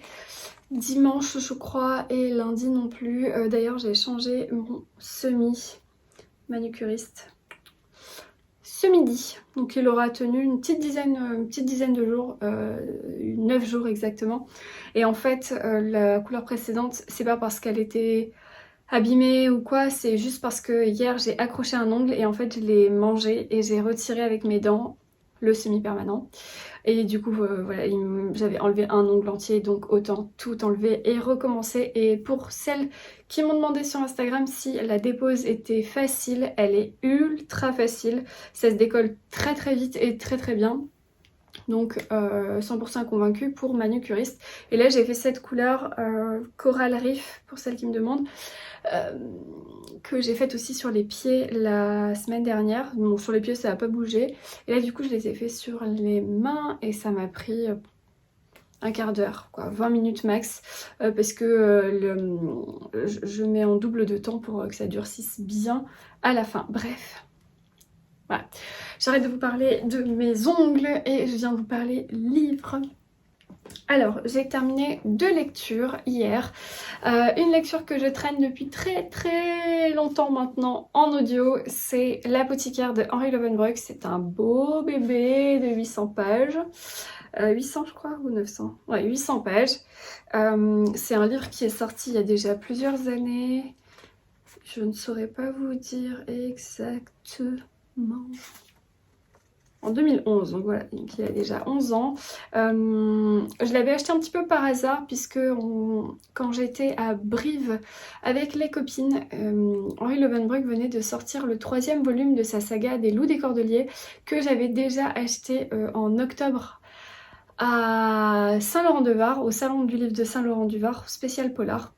dimanche, je crois, et lundi non plus. D'ailleurs, j'ai changé mon semi-manucuriste ce midi. Donc il aura tenu une petite dizaine de jours, 9 jours exactement. Et en fait, la couleur précédente, c'est pas parce qu'elle était abîmée ou quoi, c'est juste parce que hier j'ai accroché un ongle et en fait je l'ai mangé et j'ai retiré avec mes dents le semi-permanent. Et du coup, voilà, j'avais enlevé un ongle entier, donc autant tout enlever et recommencer. Et pour celles qui m'ont demandé sur Instagram si la dépose était facile, elle est ultra facile. Ça se décolle très très vite et très très bien. Donc 100% convaincue pour manucuriste. Et là j'ai fait cette couleur Coral Reef pour celles qui me demandent. Que j'ai faite aussi sur les pieds la semaine dernière. Donc sur les pieds ça n'a pas bougé. Et là du coup je les ai fait sur les mains et ça m'a pris un quart d'heure, quoi, 20 minutes max. Parce que je mets en double de temps pour que ça durcisse bien à la fin. Bref. Voilà. J'arrête de vous parler de mes ongles et je viens vous parler livres. Alors, j'ai terminé 2 lectures hier. Une lecture que je traîne depuis très très longtemps maintenant en audio, c'est L'apothicaire de Henri Lovenbroek. C'est un beau bébé de 800 pages. 800 je crois, ou 900 ? Ouais, 800 pages. C'est un livre qui est sorti il y a déjà plusieurs années. Je ne saurais pas vous dire exactement. En 2011, donc voilà, il y a déjà 11 ans. Je l'avais acheté un petit peu par hasard puisque quand j'étais à Brive avec les copines, Henri Lovenbroek venait de sortir le 3e volume de sa saga des Loups des Cordeliers que j'avais déjà acheté en octobre à Saint-Laurent-du-Var, au salon du livre de Saint-Laurent-du-Var, spécial polar.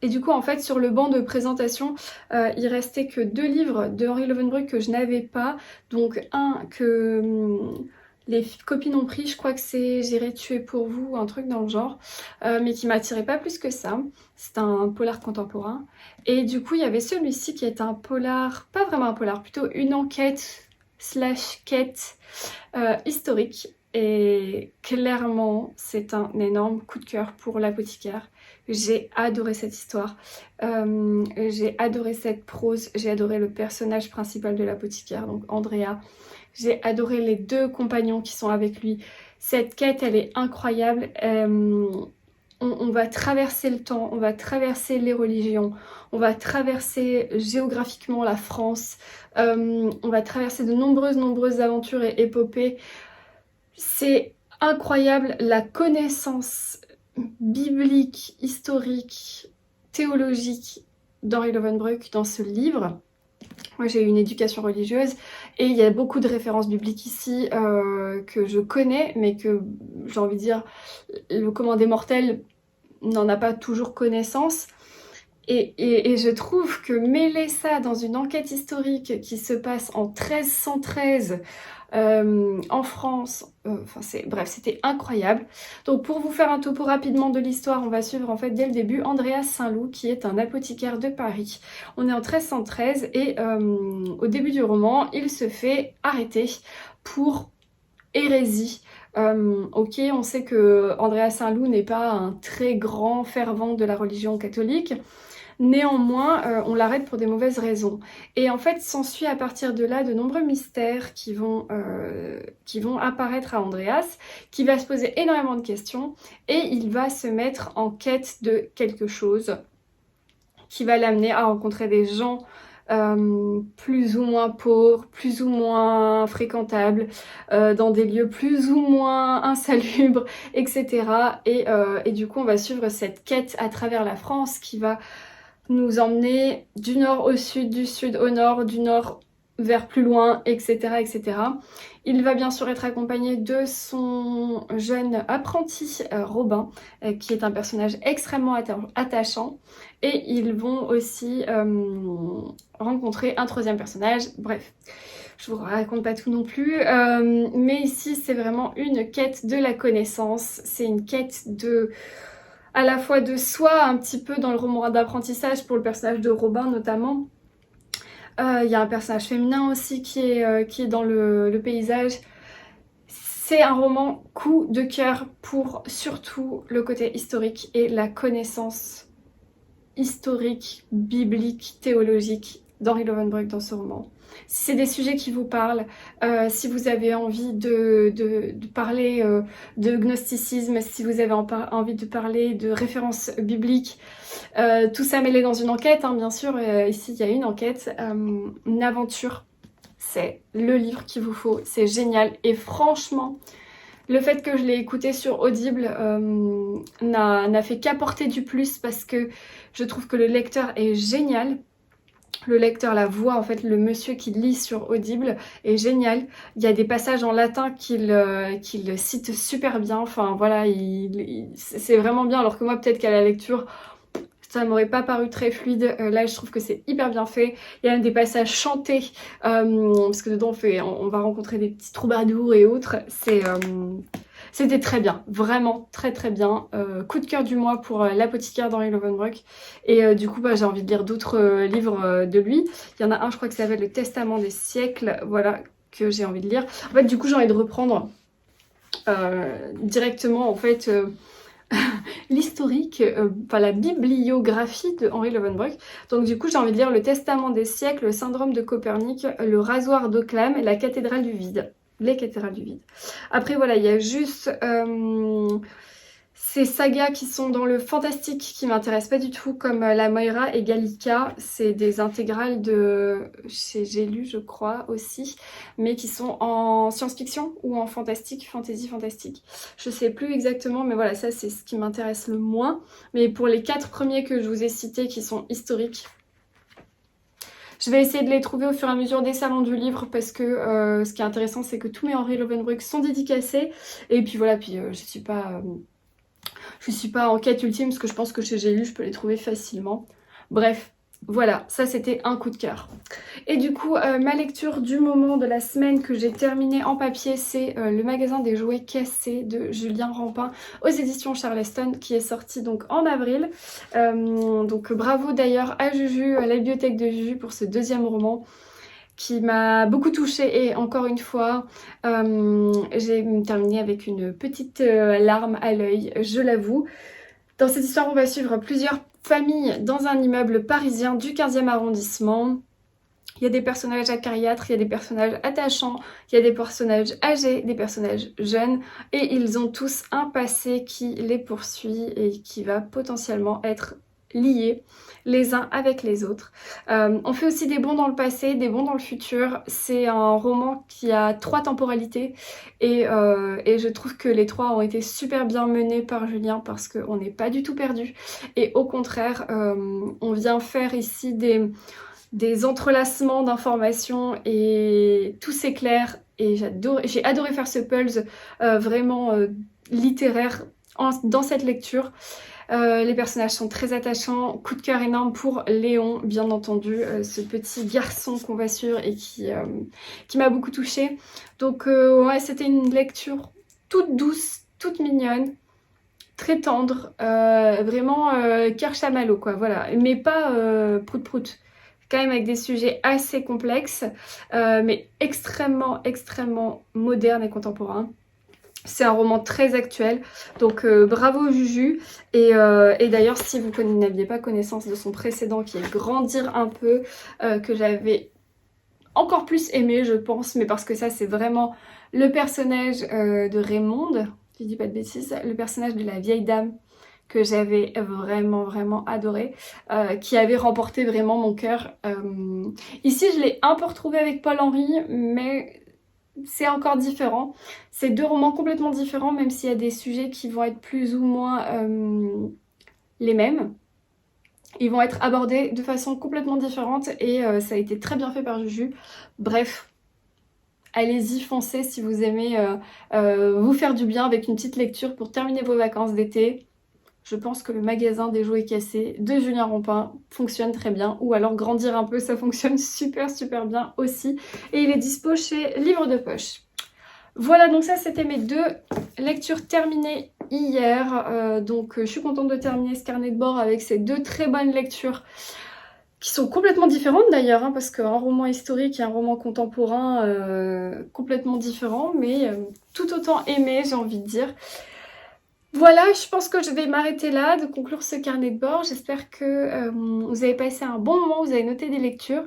Et du coup en fait sur le banc de présentation il restait que 2 livres de Henri Lovenbroek que je n'avais pas. Donc un que les copines ont pris, je crois que c'est J'irai tuer pour vous, un truc dans le genre, mais qui m'attirait pas plus que ça. C'est un polar contemporain. Et du coup il y avait celui-ci qui est un polar, pas vraiment un polar, plutôt une enquête / quête historique. Et clairement c'est un énorme coup de cœur pour l'apothicaire. J'ai adoré cette histoire, j'ai adoré cette prose, j'ai adoré le personnage principal de l'apothicaire, donc Andrea. J'ai adoré les 2 compagnons qui sont avec lui. Cette quête, elle est incroyable. On va traverser le temps, on va traverser les religions, on va traverser géographiquement la France, on va traverser de nombreuses aventures et épopées. C'est incroyable la connaissance biblique, historique, théologique d'Henri Lovenbroek dans ce livre. Moi j'ai eu une éducation religieuse et il y a beaucoup de références bibliques ici que je connais mais que j'ai envie de dire le commun des mortels n'en a pas toujours connaissance. Et je trouve que mêler ça dans une enquête historique qui se passe en 1313 en France, bref, c'était incroyable. Donc pour vous faire un topo rapidement de l'histoire, on va suivre en fait dès le début Andreas Saint-Loup qui est un apothicaire de Paris. On est en 1313 et au début du roman, il se fait arrêter pour hérésie. Ok, on sait que Andreas Saint-Loup n'est pas un très grand fervent de la religion catholique. Néanmoins, on l'arrête pour des mauvaises raisons. Et en fait, s'ensuit à partir de là de nombreux mystères qui vont apparaître à Andreas, qui va se poser énormément de questions, et il va se mettre en quête de quelque chose qui va l'amener à rencontrer des gens plus ou moins pauvres, plus ou moins fréquentables, dans des lieux plus ou moins insalubres, etc. Et du coup, on va suivre cette quête à travers la France qui va nous emmener du nord au sud, du sud au nord, du nord vers plus loin, etc., etc. Il va bien sûr être accompagné de son jeune apprenti Robin, qui est un personnage extrêmement attachant. Et ils vont aussi rencontrer un troisième personnage. Bref, je vous raconte pas tout non plus. Mais ici, c'est vraiment une quête de la connaissance. C'est une quête à la fois de soi, un petit peu dans le roman d'apprentissage pour le personnage de Robin notamment. Il y a un personnage féminin aussi qui est dans le paysage. C'est un roman coup de cœur pour surtout le côté historique et la connaissance historique, biblique, théologique d'Henri Lovenbroek dans ce roman. Si c'est des sujets qui vous parlent, si vous avez envie de parler de gnosticisme, si vous avez envie de parler de références bibliques, tout ça mêlé dans une enquête, hein, bien sûr, ici il y a une enquête, une aventure, c'est le livre qu'il vous faut, c'est génial. Et franchement, le fait que je l'ai écouté sur Audible n'a fait qu'apporter du plus parce que je trouve que le lecteur est génial. Le lecteur, la voix, en fait, le monsieur qui lit sur Audible est génial. Il y a des passages en latin qu'il cite super bien. Enfin, voilà, c'est vraiment bien. Alors que moi, peut-être qu'à la lecture, ça m'aurait pas paru très fluide. Là, je trouve que c'est hyper bien fait. Il y a même des passages chantés. Parce que dedans, on va rencontrer des petits troubadours et autres. C'était très bien, vraiment très très bien. Coup de cœur du mois pour l'apothicaire d'Henri Lovenbroek. Et du coup, j'ai envie de lire d'autres livres de lui. Il y en a un, je crois que ça s'appelle Le Testament des siècles, voilà, que j'ai envie de lire. En fait, du coup, j'ai envie de reprendre directement, en fait, l'historique, la bibliographie de Henri Lovenbroek. Donc du coup, j'ai envie de lire Le Testament des siècles, Le syndrome de Copernic, Le rasoir d'Occam et La cathédrale du vide. Les cathédrales du vide. Après voilà, il y a juste ces sagas qui sont dans le fantastique qui m'intéressent pas du tout, comme La Moira et Gallica. C'est des intégrales de chez J'ai lu, je crois, aussi, mais qui sont en science-fiction ou en fantastique, fantastique. Je sais plus exactement, mais voilà, ça c'est ce qui m'intéresse le moins. Mais pour les 4 premiers que je vous ai cités qui sont historiques, je vais essayer de les trouver au fur et à mesure des salons du livre parce que ce qui est intéressant, c'est que tous mes Henri Lovenbroek sont dédicacés. Et puis voilà, je suis pas en quête ultime parce que je pense que chez J'ai lu, je peux les trouver facilement. Bref, voilà, ça c'était un coup de cœur. Et du coup, ma lecture du moment de la semaine que j'ai terminée en papier, c'est Le magasin des jouets cassés de Julien Rampin aux éditions Charleston qui est sorti donc en avril. Donc bravo d'ailleurs à Juju, à la bibliothèque de Juju pour ce 2e roman qui m'a beaucoup touchée. Et encore une fois, j'ai terminé avec une petite larme à l'œil, je l'avoue. Dans cette histoire, on va suivre plusieurs familles dans un immeuble parisien du 15e arrondissement. Il y a des personnages acariâtres, il y a des personnages attachants, il y a des personnages âgés, des personnages jeunes, et ils ont tous un passé qui les poursuit et qui va potentiellement être liés les uns avec les autres. On fait aussi des bonds dans le passé, des bonds dans le futur. C'est un roman qui a 3 temporalités et je trouve que les 3 ont été super bien menés par Julien parce qu'on n'est pas du tout perdu. Et au contraire, on vient faire ici des entrelacements d'informations et tout s'éclaire. Et j'ai adoré faire ce pulse vraiment littéraire dans cette lecture. Les personnages sont très attachants. Coup de cœur énorme pour Léon, bien entendu, ce petit garçon qu'on va suivre et qui m'a beaucoup touchée. Donc ouais, c'était une lecture toute douce, toute mignonne, très tendre, vraiment cœur chamallow quoi, voilà. Mais pas prout-prout. Quand même avec des sujets assez complexes, mais extrêmement moderne et contemporain. C'est un roman très actuel, donc bravo Juju. Et d'ailleurs, si vous n'aviez pas connaissance de son précédent qui est Grandir un peu, que j'avais encore plus aimé je pense, mais parce que ça c'est vraiment le personnage de Raymonde, si je dis pas de bêtises, le personnage de la vieille dame que j'avais vraiment adoré, qui avait remporté vraiment mon cœur. Ici je l'ai un peu retrouvé avec Paul-Henri, mais c'est encore différent. C'est deux romans complètement différents, même s'il y a des sujets qui vont être plus ou moins les mêmes. Ils vont être abordés de façon complètement différente et ça a été très bien fait par Juju. Bref, allez-y, foncez si vous aimez vous faire du bien avec une petite lecture pour terminer vos vacances d'été. Je pense que le magasin des jouets cassés de Julien Rampin fonctionne très bien. Ou alors Grandir un peu, ça fonctionne super bien aussi. Et il est dispo chez Livre de Poche. Voilà, donc ça c'était mes deux lectures terminées hier. Donc je suis contente de terminer ce carnet de bord avec ces deux très bonnes lectures qui sont complètement différentes d'ailleurs, hein, parce qu'un roman historique et un roman contemporain complètement différents, mais tout autant aimé, j'ai envie de dire. Voilà, je pense que je vais m'arrêter là, de conclure ce carnet de bord. J'espère que vous avez passé un bon moment, vous avez noté des lectures.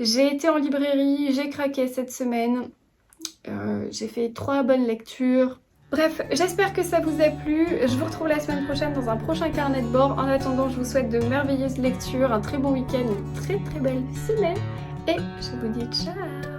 J'ai été en librairie, j'ai craqué cette semaine. J'ai fait 3 bonnes lectures. Bref, j'espère que ça vous a plu. Je vous retrouve la semaine prochaine dans un prochain carnet de bord. En attendant, je vous souhaite de merveilleuses lectures, un très bon week-end, une très belle semaine. Et je vous dis ciao!